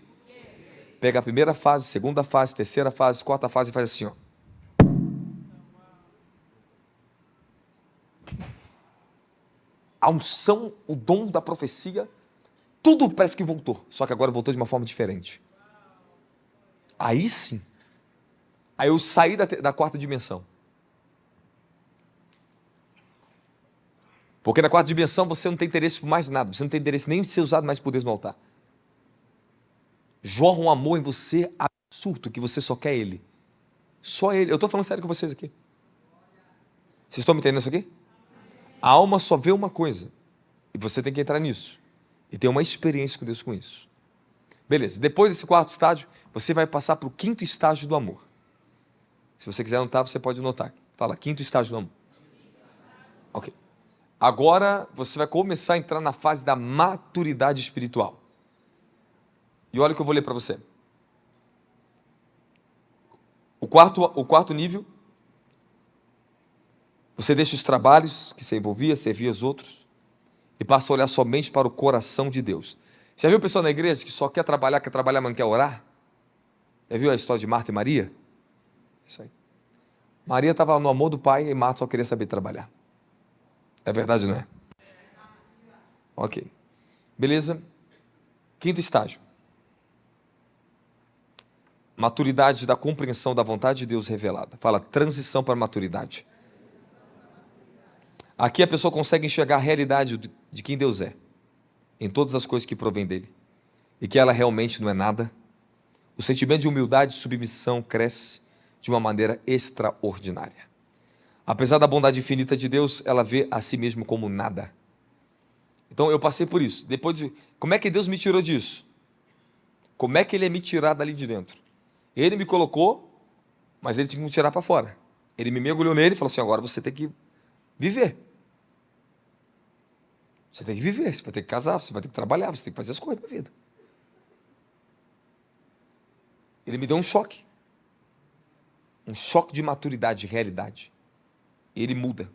Pega a primeira fase, segunda fase, terceira fase, quarta fase e faz assim, ó. A unção, o dom da profecia, tudo parece que voltou, só que agora voltou de uma forma diferente. Aí sim, aí eu saí da quarta dimensão. Porque na quarta dimensão você não tem interesse por mais nada, você não tem interesse nem de ser usado mais por Deus no altar. Jorra um amor em você absurdo, que você só quer Ele. Só Ele. Eu estou falando sério com vocês aqui. Vocês estão me entendendo isso aqui? A alma só vê uma coisa, e você tem que entrar nisso, e ter uma experiência com Deus com isso. Beleza, depois desse 4º estágio, você vai passar para o 5º estágio do amor. Se você quiser anotar, você pode anotar. Fala, 5º estágio do amor. Ok. Agora, você vai começar a entrar na fase da maturidade espiritual. E olha o que eu vou ler para você. O quarto nível Você deixa os trabalhos que você envolvia, servia os outros, e passa a olhar somente para o coração de Deus. Já viu pessoa na igreja que só quer trabalhar, mas não quer orar? Já viu a história de Marta e Maria? Isso aí. Maria estava no amor do Pai e Marta só queria saber trabalhar. É verdade, não é? Ok. Beleza? Quinto estágio. Maturidade da compreensão da vontade de Deus revelada. Fala, transição para maturidade. Aqui a pessoa consegue enxergar a realidade de quem Deus é, em todas as coisas que provém dele, e que ela realmente não é nada. O sentimento de humildade e submissão cresce de uma maneira extraordinária. Apesar da bondade infinita de Deus, ela vê a si mesmo como nada. Então eu passei por isso. Como é que Deus me tirou disso? Como é que Ele ia me tirar dali de dentro? Ele me colocou, mas Ele tinha que me tirar para fora. Ele me mergulhou nele e falou assim, agora você tem que viver. Você tem que viver, você vai ter que casar, você vai ter que trabalhar, você tem que fazer as coisas para a vida. Ele me deu um choque. Um choque de maturidade, de realidade. Ele muda.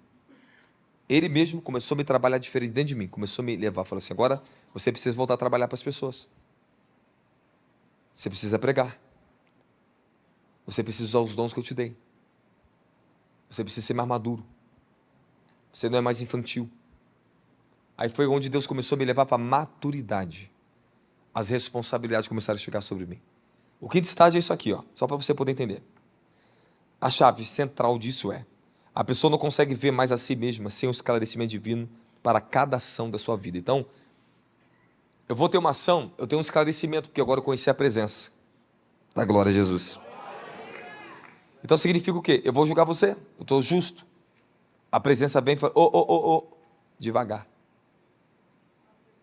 Ele mesmo começou a me trabalhar diferente dentro de mim. Começou a me levar. Falou assim, agora você precisa voltar a trabalhar para as pessoas. Você precisa pregar. Você precisa usar os dons que eu te dei. Você precisa ser mais maduro. Você não é mais infantil. Aí foi onde Deus começou a me levar para a maturidade. As responsabilidades começaram a chegar sobre mim. O quinto estágio é isso aqui, ó, só para você poder entender. A chave central disso é, a pessoa não consegue ver mais a si mesma sem um esclarecimento divino para cada ação da sua vida. Então, eu vou ter uma ação, eu tenho um esclarecimento, porque agora eu conheci a presença da glória de Jesus. Então significa o quê? Eu vou julgar você, eu estou justo. A presença vem e fala, devagar.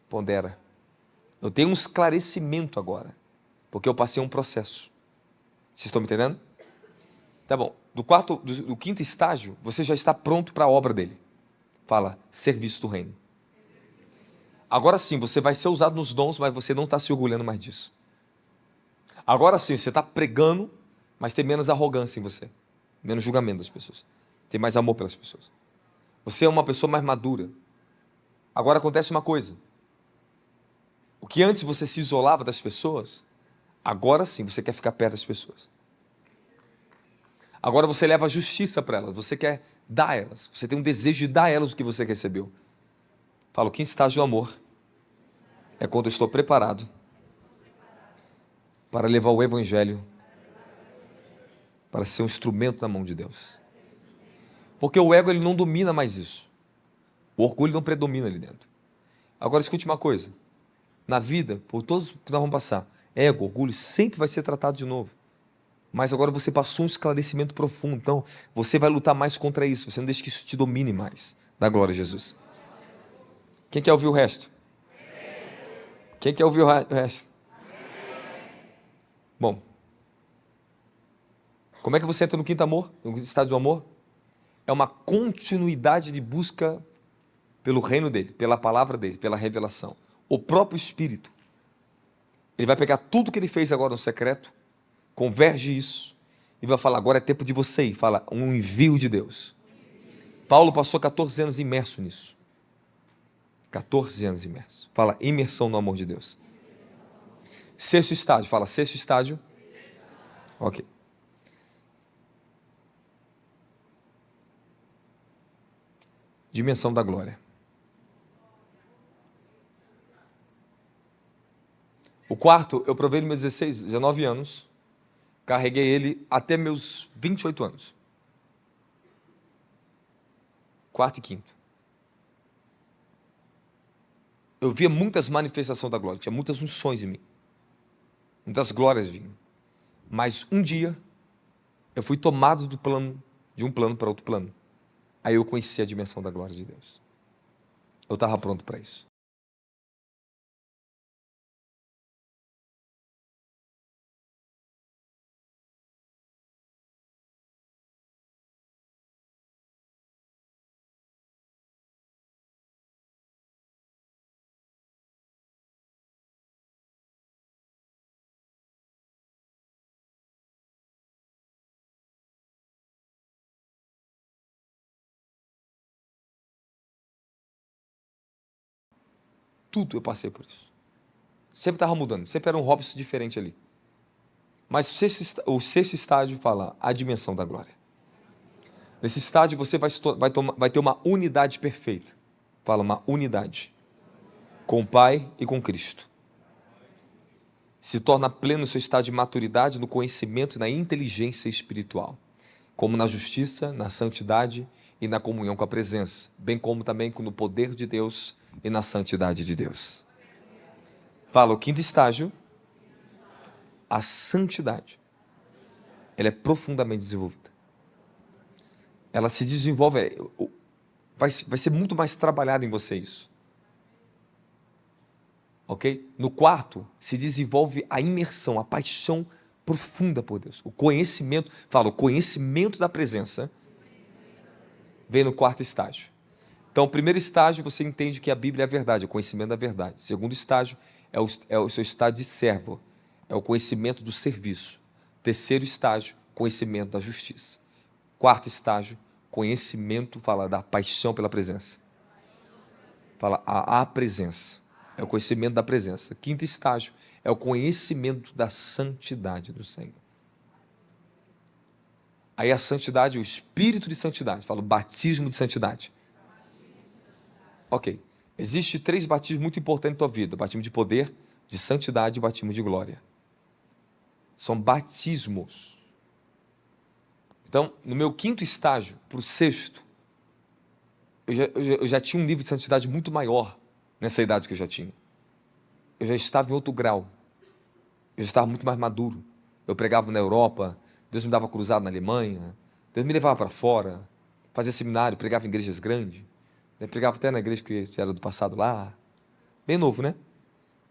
Pondera. Eu tenho um esclarecimento agora, porque eu passei um processo. Vocês estão me entendendo? Tá bom. Do quinto estágio, você já está pronto para a obra dele. Fala, serviço do reino. Agora sim, você vai ser usado nos dons, mas você não está se orgulhando mais disso. Agora sim, você está pregando, mas tem menos arrogância em você. Menos julgamento das pessoas. Tem mais amor pelas pessoas. Você é uma pessoa mais madura. Agora acontece uma coisa. O que antes você se isolava das pessoas, agora sim você quer ficar perto das pessoas. Agora você leva a justiça para elas, você quer dar a elas. Você tem um desejo de dar a elas o que você recebeu. Fala, o quinto estágio do amor é quando eu estou preparado para levar o evangelho, para ser um instrumento na mão de Deus. Porque o ego ele não domina mais isso. O orgulho não predomina ali dentro. Agora escute uma coisa. Na vida, por todos que nós vamos passar, ego, orgulho, sempre vai ser tratado de novo. Mas agora você passou um esclarecimento profundo. Então, você vai lutar mais contra isso. Você não deixa que isso te domine mais. Da glória a Jesus. Quem quer ouvir o resto? Quem quer ouvir o resto? Bom. Como é que você entra no quinto amor? No estado do amor? É uma continuidade de busca pelo reino dele, pela palavra dele, pela revelação. O próprio Espírito. Ele vai pegar tudo que ele fez agora no secreto, converge isso, e vai falar, agora é tempo de você ir. Fala, um envio de Deus. Paulo passou 14 anos imerso nisso. 14 anos imerso. Fala, imersão no amor de Deus. Sexto estágio. Fala, sexto estágio. Ok. Dimensão da glória. O quarto, eu provei nos meus 16, 19 anos. Carreguei ele até meus 28 anos. Quarto e quinto. Eu via muitas manifestações da glória, tinha muitas unções em mim. Muitas glórias vinham. Mas um dia, eu fui tomado de um plano para outro plano. Aí eu conheci a dimensão da glória de Deus. Eu estava pronto para isso. tudo eu passei por isso. Sempre estava mudando, sempre era um Robson diferente ali. Mas o sexto estágio fala a dimensão da glória. Nesse estágio você vai ter uma unidade perfeita. Fala, uma unidade. Com o Pai e com Cristo. Se torna pleno no seu estado de maturidade, no conhecimento e na inteligência espiritual. Como na justiça, na santidade e na comunhão com a presença. Bem como também no poder de Deus e na santidade de Deus. Fala, o quinto estágio, a santidade. Ela é profundamente desenvolvida. Ela se desenvolve, vai ser muito mais trabalhado em você isso. Ok? No quarto, se desenvolve a imersão, a paixão profunda por Deus. O conhecimento, fala, o conhecimento da presença vem no quarto estágio. Então, o primeiro estágio, você entende que a Bíblia é a verdade, o conhecimento da verdade. O segundo estágio é o seu estado de servo, é o conhecimento do serviço. Terceiro estágio, conhecimento da justiça. Quarto estágio, conhecimento, fala, da paixão pela presença. Fala, a presença. É o conhecimento da presença. Quinto estágio é o conhecimento da santidade do Senhor. Aí a santidade, o espírito de santidade, fala o batismo de santidade. Ok. Existem 3 batismos muito importantes na tua vida: batismo de poder, de santidade e batismo de glória. São batismos. Então, no meu quinto estágio, para o sexto, eu já tinha um nível de santidade muito maior nessa idade que eu já tinha. Eu já estava em outro grau. Eu já estava muito mais maduro. Eu pregava na Europa, Deus me dava cruzado na Alemanha, Deus me levava para fora, fazia seminário, pregava em igrejas grandes, pregava até na igreja que era do passado lá. Bem novo, né?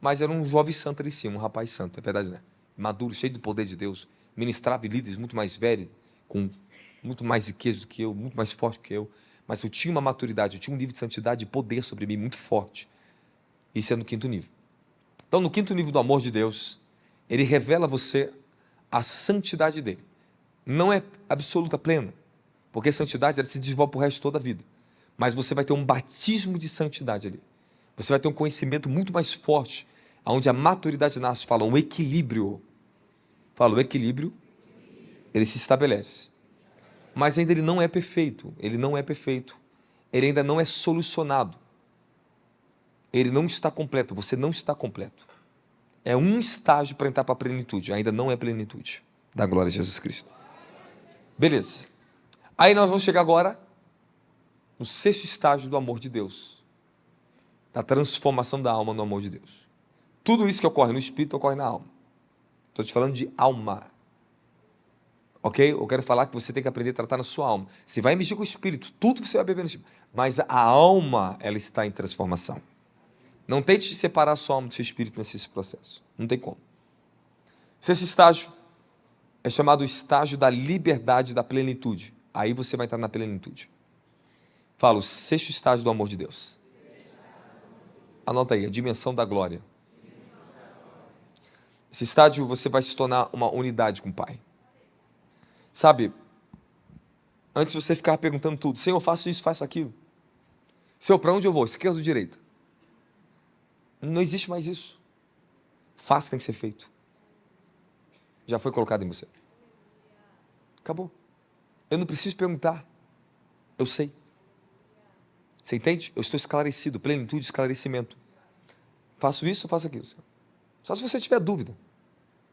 Mas era um jovem santo ali em cima, um rapaz santo, é verdade, né? Maduro, cheio do poder de Deus, ministrava líderes muito mais velhos, com muito mais riqueza do que eu, muito mais forte que eu, mas eu tinha uma maturidade, eu tinha um nível de santidade e poder sobre mim muito forte. Isso é no quinto nível. Então, no quinto nível do amor de Deus, ele revela a você a santidade dele. Não é absoluta, plena, porque a santidade ela se desenvolve para o resto de toda a vida. Mas você vai ter um batismo de santidade ali. Você vai ter um conhecimento muito mais forte, onde a maturidade nasce, fala um equilíbrio. Fala, o equilíbrio, ele se estabelece. Mas ainda ele não é perfeito, ele não é perfeito. Ele ainda não é solucionado. Ele não está completo, você não está completo. É um estágio para entrar para a plenitude, ainda não é plenitude da glória de Jesus Cristo. Beleza. Aí nós vamos chegar agora no sexto estágio do amor de Deus, da transformação da alma no amor de Deus. Tudo isso que ocorre no espírito ocorre na alma. Estou te falando de alma. Ok? Eu quero falar que você tem que aprender a tratar na sua alma. Você vai mexer com o espírito, tudo você vai beber no espírito. Mas a alma, ela está em transformação. Não tente separar a sua alma do seu espírito nesse processo. Não tem como. Esse estágio é chamado o estágio da liberdade da plenitude. Aí você vai entrar na plenitude. Fala, o sexto estágio do amor de Deus. Anota aí, a dimensão da glória. Esse estágio você vai se tornar uma unidade com o Pai. Sabe, antes você ficava perguntando tudo. Senhor, eu faço isso, faço aquilo. Senhor, para onde eu vou? Esquerda ou direita? Não existe mais isso. Faça, tem que ser feito. Já foi colocado em você. Acabou. Eu não preciso perguntar. Eu sei. Você entende? Eu estou esclarecido. Plenitude, esclarecimento. Faço isso ou faço aquilo, Senhor? Só se você tiver dúvida.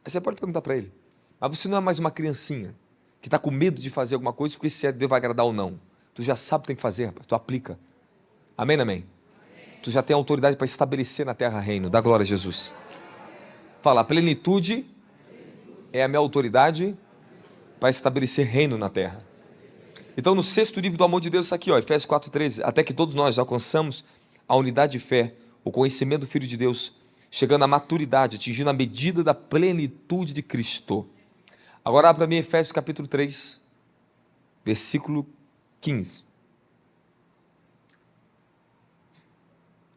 Aí você pode perguntar para Ele. Mas você não é mais uma criancinha que está com medo de fazer alguma coisa porque se Deus vai agradar ou não. Tu já sabe o que tem que fazer, rapaz. Tu aplica. Amém, amém? Tu já tem autoridade para estabelecer na terra reino. Dá glória a Jesus. Fala, a plenitude é a minha autoridade para estabelecer reino na terra. Então, no sexto nível do amor de Deus, isso aqui, ó, Efésios 4,13, até que todos nós alcançamos a unidade de fé, o conhecimento do Filho de Deus, chegando à maturidade, atingindo a medida da plenitude de Cristo. Agora, abra para mim Efésios capítulo 3, versículo 15.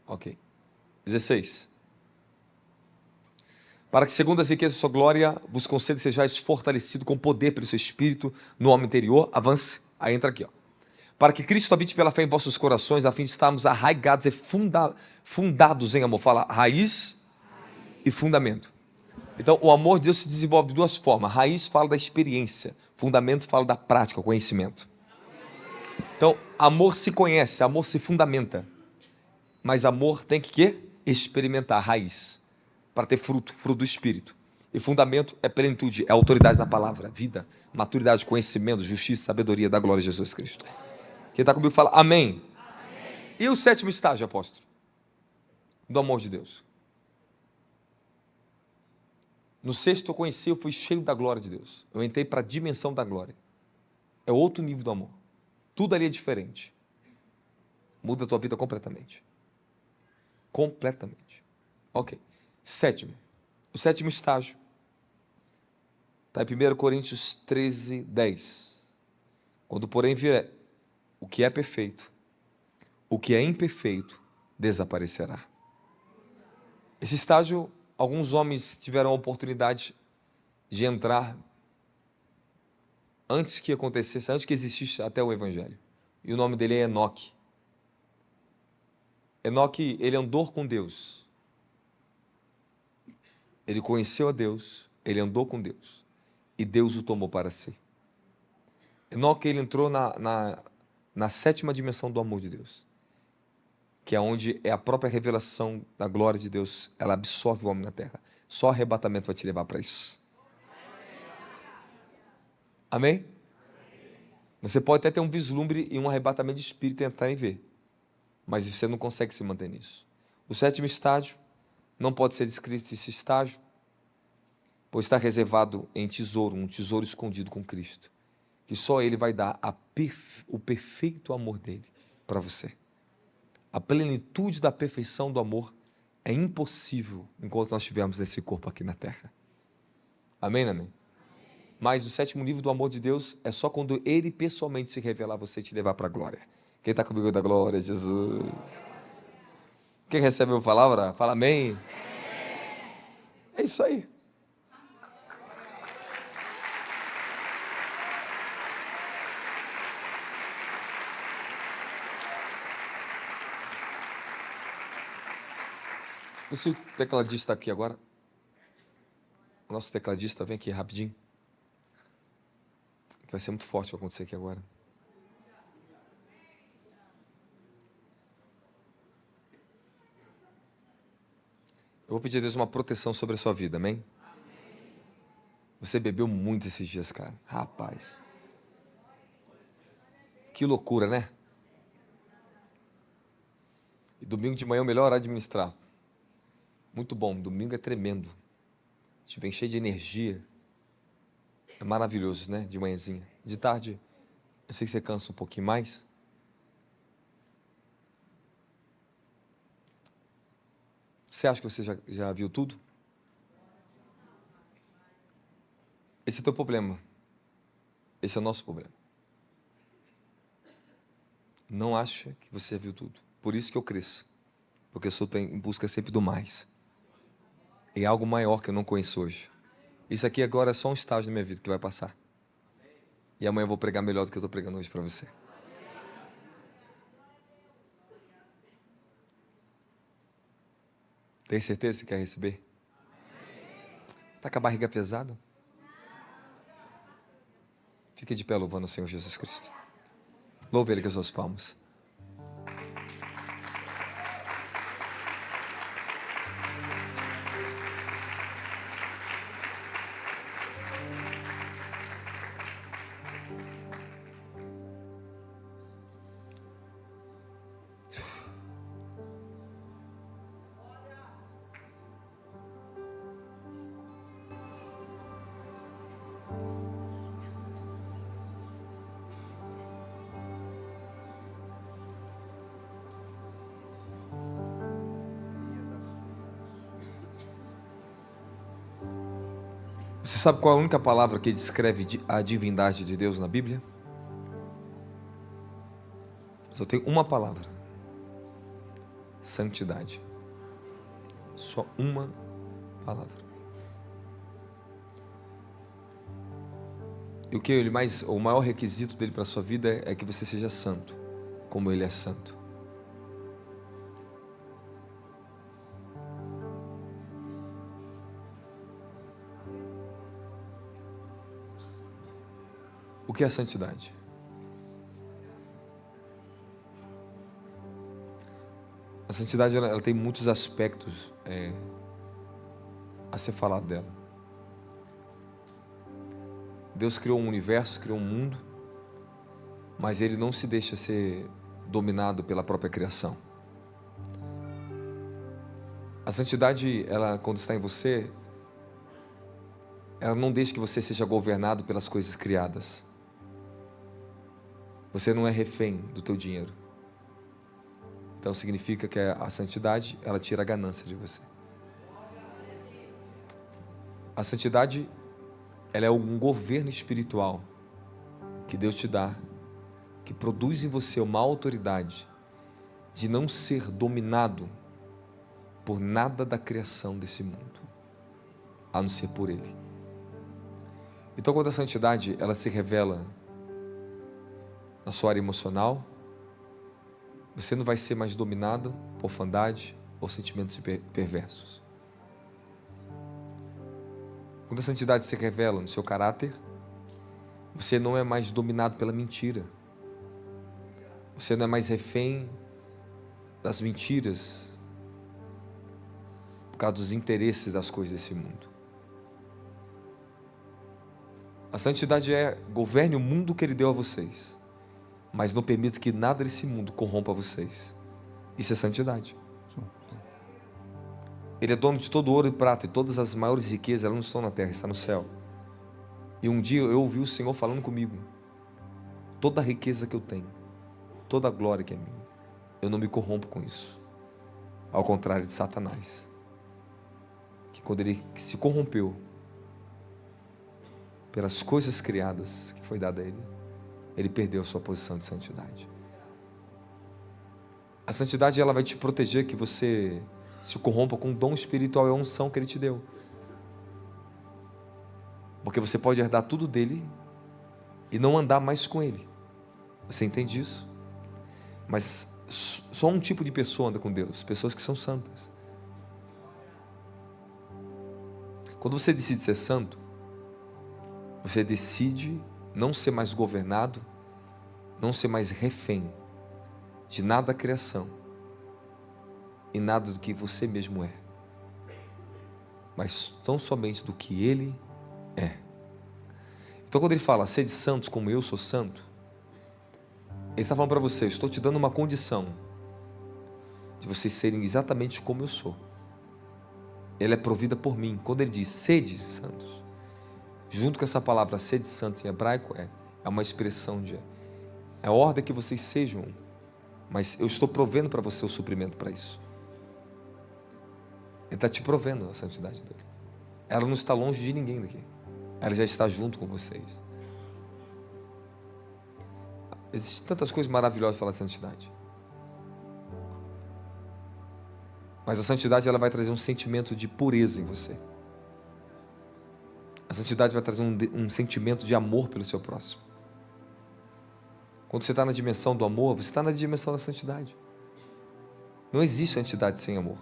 Ok. 16. Para que, segundo as riquezas da sua glória, vos conceda sejais fortalecido com poder pelo seu Espírito no homem interior. Avance. Aí entra aqui, ó. para que Cristo habite pela fé em vossos corações, a fim de estarmos arraigados e fundados em amor. Fala raiz e fundamento. Então, o amor de Deus se desenvolve de duas formas. Raiz fala da experiência, fundamento fala da prática, conhecimento. Então, amor se conhece, amor se fundamenta. Mas amor tem que quê? Experimentar, raiz, para ter fruto, fruto do Espírito. E fundamento é plenitude, é autoridade na palavra, vida, maturidade, conhecimento, justiça, sabedoria da glória de Jesus Cristo. Quem está comigo fala amém. Amém. E o sétimo estágio, apóstolo? Do amor de Deus. No sexto eu conheci, eu fui cheio da glória de Deus. Eu entrei para a dimensão da glória. É outro nível do amor. Tudo ali é diferente. Muda a tua vida completamente. Completamente. Ok. Sétimo. O sétimo estágio. Está em 1 Coríntios 13, 10. Quando, porém, vier o que é perfeito, o que é imperfeito desaparecerá. Esse estágio, alguns homens tiveram a oportunidade de entrar antes que acontecesse, antes que existisse até o Evangelho. E o nome dele é Enoque. Enoque, ele andou com Deus. Ele conheceu a Deus, ele andou com Deus. E Deus o tomou para si. Enoque, ele entrou na sétima dimensão do amor de Deus, que é onde é a própria revelação da glória de Deus, ela absorve o homem na terra. Só arrebatamento vai te levar para isso. Amém? Você pode até ter um vislumbre e um arrebatamento de espírito e entrar e ver, mas você não consegue se manter nisso. O sétimo estágio, não pode ser descrito esse estágio, pois está reservado em tesouro, um tesouro escondido com Cristo, que só Ele vai dar o perfeito amor dele para você. A plenitude da perfeição do amor é impossível enquanto nós estivermos nesse corpo aqui na terra. Amém, amém? Mas o sétimo nível do amor de Deus é só quando Ele pessoalmente se revelar a você e te levar para a glória. Quem está comigo da glória, Jesus? Quem recebe a palavra, fala amém. É isso aí. Se o tecladista está aqui agora, o nosso tecladista vem aqui rapidinho, que vai ser muito forte para acontecer aqui agora. Eu vou pedir a Deus uma proteção sobre a sua vida, amém? Você bebeu muito esses dias, cara. Rapaz. Que loucura, né? E domingo de manhã é o melhor horário de ministrar. Muito bom, domingo é tremendo. A gente vem cheio de energia. É maravilhoso, né? De manhãzinha. De tarde, eu sei que você cansa um pouquinho mais. Você acha que você já viu tudo? Esse é o teu problema. Esse é o nosso problema. Não acha que você já viu tudo. Por isso que eu cresço. Porque eu sou em busca sempre do mais. E algo maior que eu não conheço hoje. Isso aqui agora é só um estágio da minha vida que vai passar. E amanhã eu vou pregar melhor do que eu estou pregando hoje para você. Tem certeza que você quer receber? Está com a barriga pesada? Fique de pé louvando o Senhor Jesus Cristo. Louve Ele com as suas palmas. Você sabe qual é a única palavra que descreve a divindade de Deus na Bíblia? Só tem uma palavra: santidade. Só uma palavra. E o maior requisito dele para a sua vida é que você seja santo, como ele é santo. O que é a santidade? A santidade ela tem muitos aspectos a ser falado dela. Deus criou um universo, criou um mundo, mas ele não se deixa ser dominado pela própria criação. A santidade, ela, quando está em você, ela não deixa que você seja governado pelas coisas criadas. Você não é refém do teu dinheiro. Então significa que a santidade, ela tira a ganância de você. A santidade, ela é um governo espiritual que Deus te dá, que produz em você uma autoridade de não ser dominado por nada da criação desse mundo, a não ser por Ele. Então, quando a santidade, ela se revela na sua área emocional, você não vai ser mais dominado por orfandade ou sentimentos perversos. Quando a santidade se revela no seu caráter, você não é mais dominado pela mentira. Você não é mais refém das mentiras por causa dos interesses das coisas desse mundo. A santidade governe o mundo que Ele deu a vocês, mas não permita que nada desse mundo corrompa vocês. Isso é santidade. Ele é dono de todo ouro e prata, e todas as maiores riquezas, elas não estão na terra, estão no céu. E um dia eu ouvi o Senhor falando comigo: toda a riqueza que eu tenho, toda a glória que é minha, eu não me corrompo com isso. Ao contrário de Satanás, que quando ele se corrompeu pelas coisas criadas que foi dada a ele, ele perdeu a sua posição de santidade. A santidade, ela vai te proteger que você se corrompa com o dom espiritual e a unção que Ele te deu. Porque você pode herdar tudo dele e não andar mais com Ele. Você entende isso? Mas só um tipo de pessoa anda com Deus, pessoas que são santas. Quando você decide ser santo, você decide não ser mais governado, não ser mais refém de nada da criação e nada do que você mesmo é, mas tão somente do que Ele é. Então quando Ele fala, sede santos como eu sou santo, Ele está falando para você, eu estou te dando uma condição de vocês serem exatamente como eu sou. Ela é provida por mim. Quando Ele diz sede santos, junto com essa palavra sede santos em hebraico, é uma expressão de a ordem que vocês sejam, mas eu estou provendo para você o suprimento para isso. Ele está te provendo a santidade dele. Ela não está longe de ninguém daqui. Ela já está junto com vocês. Existem tantas coisas maravilhosas para falar de santidade. Mas a santidade, ela vai trazer um sentimento de pureza em você. A santidade vai trazer um sentimento de amor pelo seu próximo. Quando você está na dimensão do amor, você está na dimensão da santidade. Não existe santidade sem amor.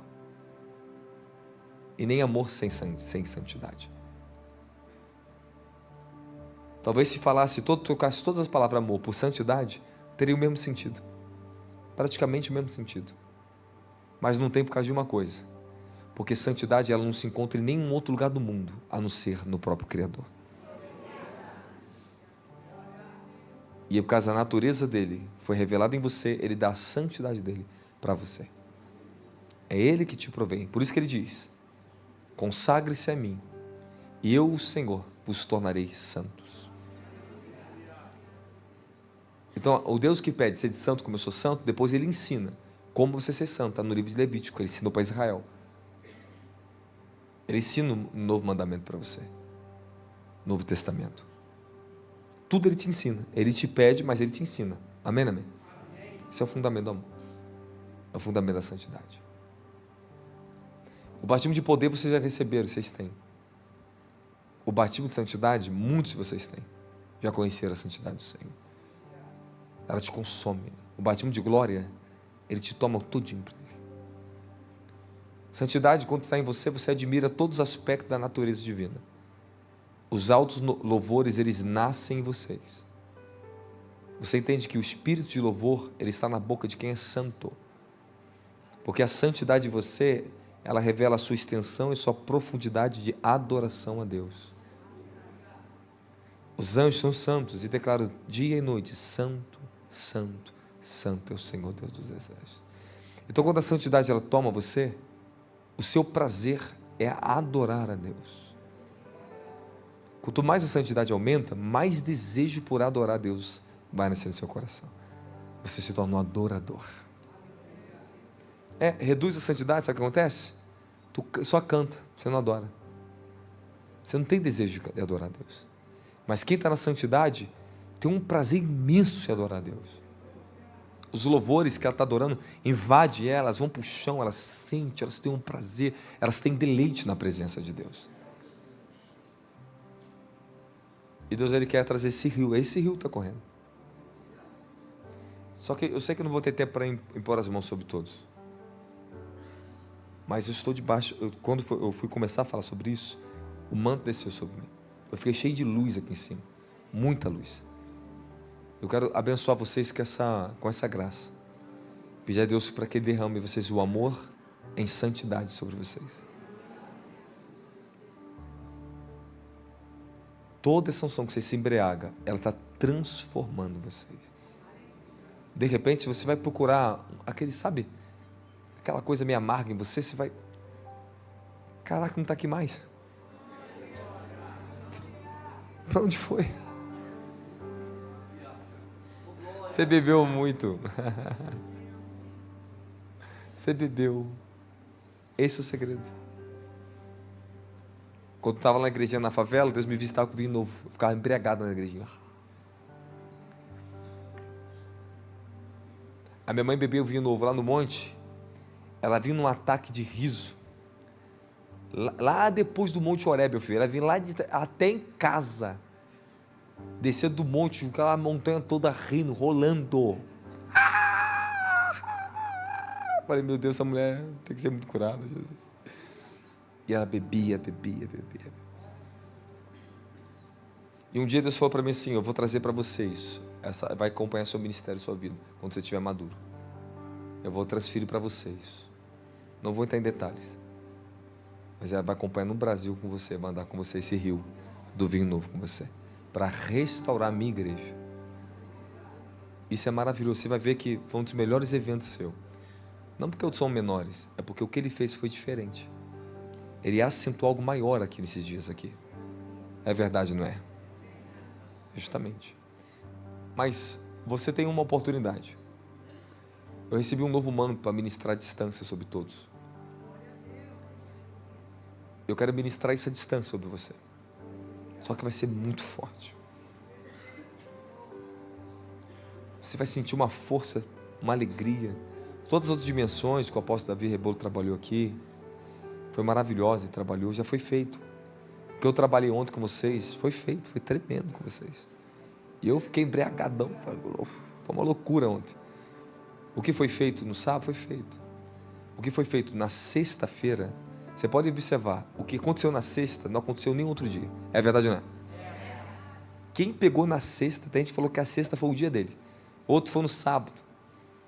E nem amor sem santidade. Talvez se trocasse todas as palavras amor por santidade, teria o mesmo sentido. Praticamente o mesmo sentido. Mas não tem por causa de uma coisa. Porque santidade, ela não se encontra em nenhum outro lugar do mundo, a não ser no próprio Criador. E por causa da natureza dele, foi revelado em você, ele dá a santidade dele para você. É ele que te provém. Por isso que ele diz, consagre-se a mim, e eu, o Senhor, vos tornarei santos. Então, o Deus que pede ser de santo como eu sou santo, depois ele ensina como você ser santo. Está no livro de Levítico, ele ensinou para Israel. Ele ensina um novo mandamento para você. Novo Testamento. Tudo ele te ensina. Ele te pede, mas ele te ensina. Amém, amém? Esse é o fundamento do amor. É o fundamento da santidade. O batismo de poder vocês já receberam, vocês têm. O batismo de santidade, muitos de vocês têm. já conheceram a santidade do Senhor. Ela te consome. O batismo de glória, ele te toma tudinho para ele. Santidade, quando está em você, você admira todos os aspectos da natureza divina. Os altos louvores, eles nascem em vocês. Você entende que o espírito de louvor, ele está na boca de quem é santo. Porque a santidade de você, ela revela a sua extensão e sua profundidade de adoração a Deus. Os anjos são santos e declaram dia e noite: santo, santo, santo é o Senhor Deus dos exércitos. Então, quando a santidade ela toma você, o seu prazer é adorar a Deus. Quanto mais a santidade aumenta, mais desejo por adorar a Deus vai nascer no seu coração. Você se torna um adorador. Reduz a santidade, sabe o que acontece? Tu só canta, você não adora. Você não tem desejo de adorar a Deus. Mas quem está na santidade tem um prazer imenso em adorar a Deus. Os louvores que ela está adorando invadem ela, elas vão para o chão, elas sentem, elas têm um prazer, elas têm deleite na presença de Deus. E Deus, ele quer trazer esse rio está correndo. Só que eu sei que eu não vou ter tempo para impor as mãos sobre todos. Mas eu estou debaixo, quando eu fui começar a falar sobre isso, o manto desceu sobre mim. Eu fiquei cheio de luz aqui em cima, muita luz. Eu quero abençoar vocês com essa graça. Pedir a Deus para que derrame em vocês o amor em santidade sobre vocês. Toda essa unção que você se embriaga, ela está transformando vocês. De repente você vai procurar aquela coisa meio amarga em você, você vai, caraca, não está aqui mais. Para onde foi? Você bebeu muito. Você bebeu. Esse é o segredo. Quando eu estava na igrejinha na favela, Deus me visitava com vinho novo. Eu ficava embriagado na igrejinha. A minha mãe bebeu vinho novo lá no monte. Ela vinha num ataque de riso. Lá depois do Monte Horebe, meu filho. Ela vinha até em casa. Descendo do monte, aquela montanha toda rindo, rolando. Falei, meu Deus, essa mulher tem que ser muito curada, Jesus. E ela bebia. E um dia Deus falou para mim assim: eu vou trazer para vocês, vai acompanhar seu ministério, sua vida, quando você estiver maduro. Eu vou transferir para vocês. Não vou entrar em detalhes. Mas ela vai acompanhar no Brasil com você, mandar com você esse rio do vinho novo com você, para restaurar a minha igreja. Isso é maravilhoso. Você vai ver que foi um dos melhores eventos seu. Não porque outros são menores, é porque o que ele fez foi diferente. Ele acentuou algo maior aqui nesses dias aqui. É verdade, não é? Justamente. Mas você tem uma oportunidade. Eu recebi um novo manto para ministrar a distância sobre todos. Eu quero ministrar essa distância sobre você. Só que vai ser muito forte. Você vai sentir uma força, uma alegria. Todas as outras dimensões que o apóstolo Davi Rebolo trabalhou aqui, foi maravilhosa e trabalhou, já foi feito. O que eu trabalhei ontem com vocês, foi feito, foi tremendo com vocês. E eu fiquei embriagadão, foi uma loucura ontem. O que foi feito no sábado, foi feito. O que foi feito na sexta-feira, você pode observar, o que aconteceu na sexta, não aconteceu nem outro dia. É verdade ou não é? Quem pegou na sexta, tem gente que falou que a sexta foi o dia dele. Outro foi no sábado,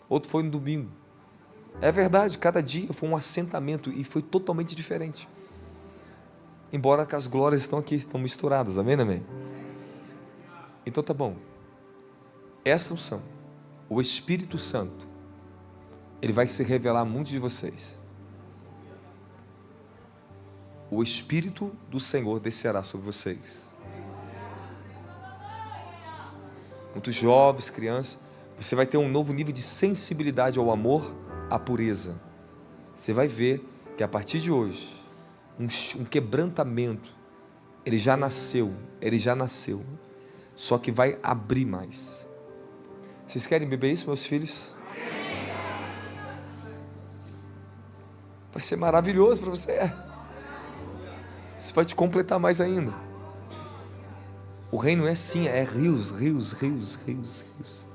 outro foi no domingo. É verdade, cada dia foi um assentamento e foi totalmente diferente. Embora que as glórias estão aqui, estão misturadas, amém, amém? Então tá bom. Essa unção, o Espírito Santo, ele vai se revelar a muitos de vocês. O Espírito do Senhor descerá sobre vocês. Muitos jovens, crianças, você vai ter um novo nível de sensibilidade ao amor, à pureza. Você vai ver que a partir de hoje, um quebrantamento, ele já nasceu, só que vai abrir mais. Vocês querem beber isso, meus filhos? Vai ser maravilhoso para você. Isso vai te completar mais ainda. O reino é sim, é rios, rios, rios, rios, rios.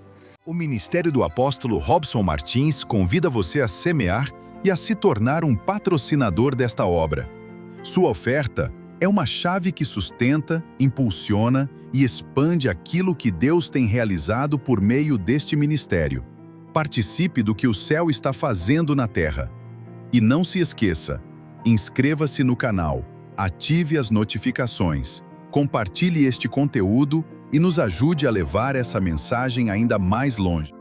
O Ministério do Apóstolo Robson Martins convida você a semear e a se tornar um patrocinador desta obra. Sua oferta é uma chave que sustenta, impulsiona e expande aquilo que Deus tem realizado por meio deste ministério. Participe do que o céu está fazendo na terra. E não se esqueça, inscreva-se no canal, ative as notificações, compartilhe este conteúdo e nos ajude a levar essa mensagem ainda mais longe.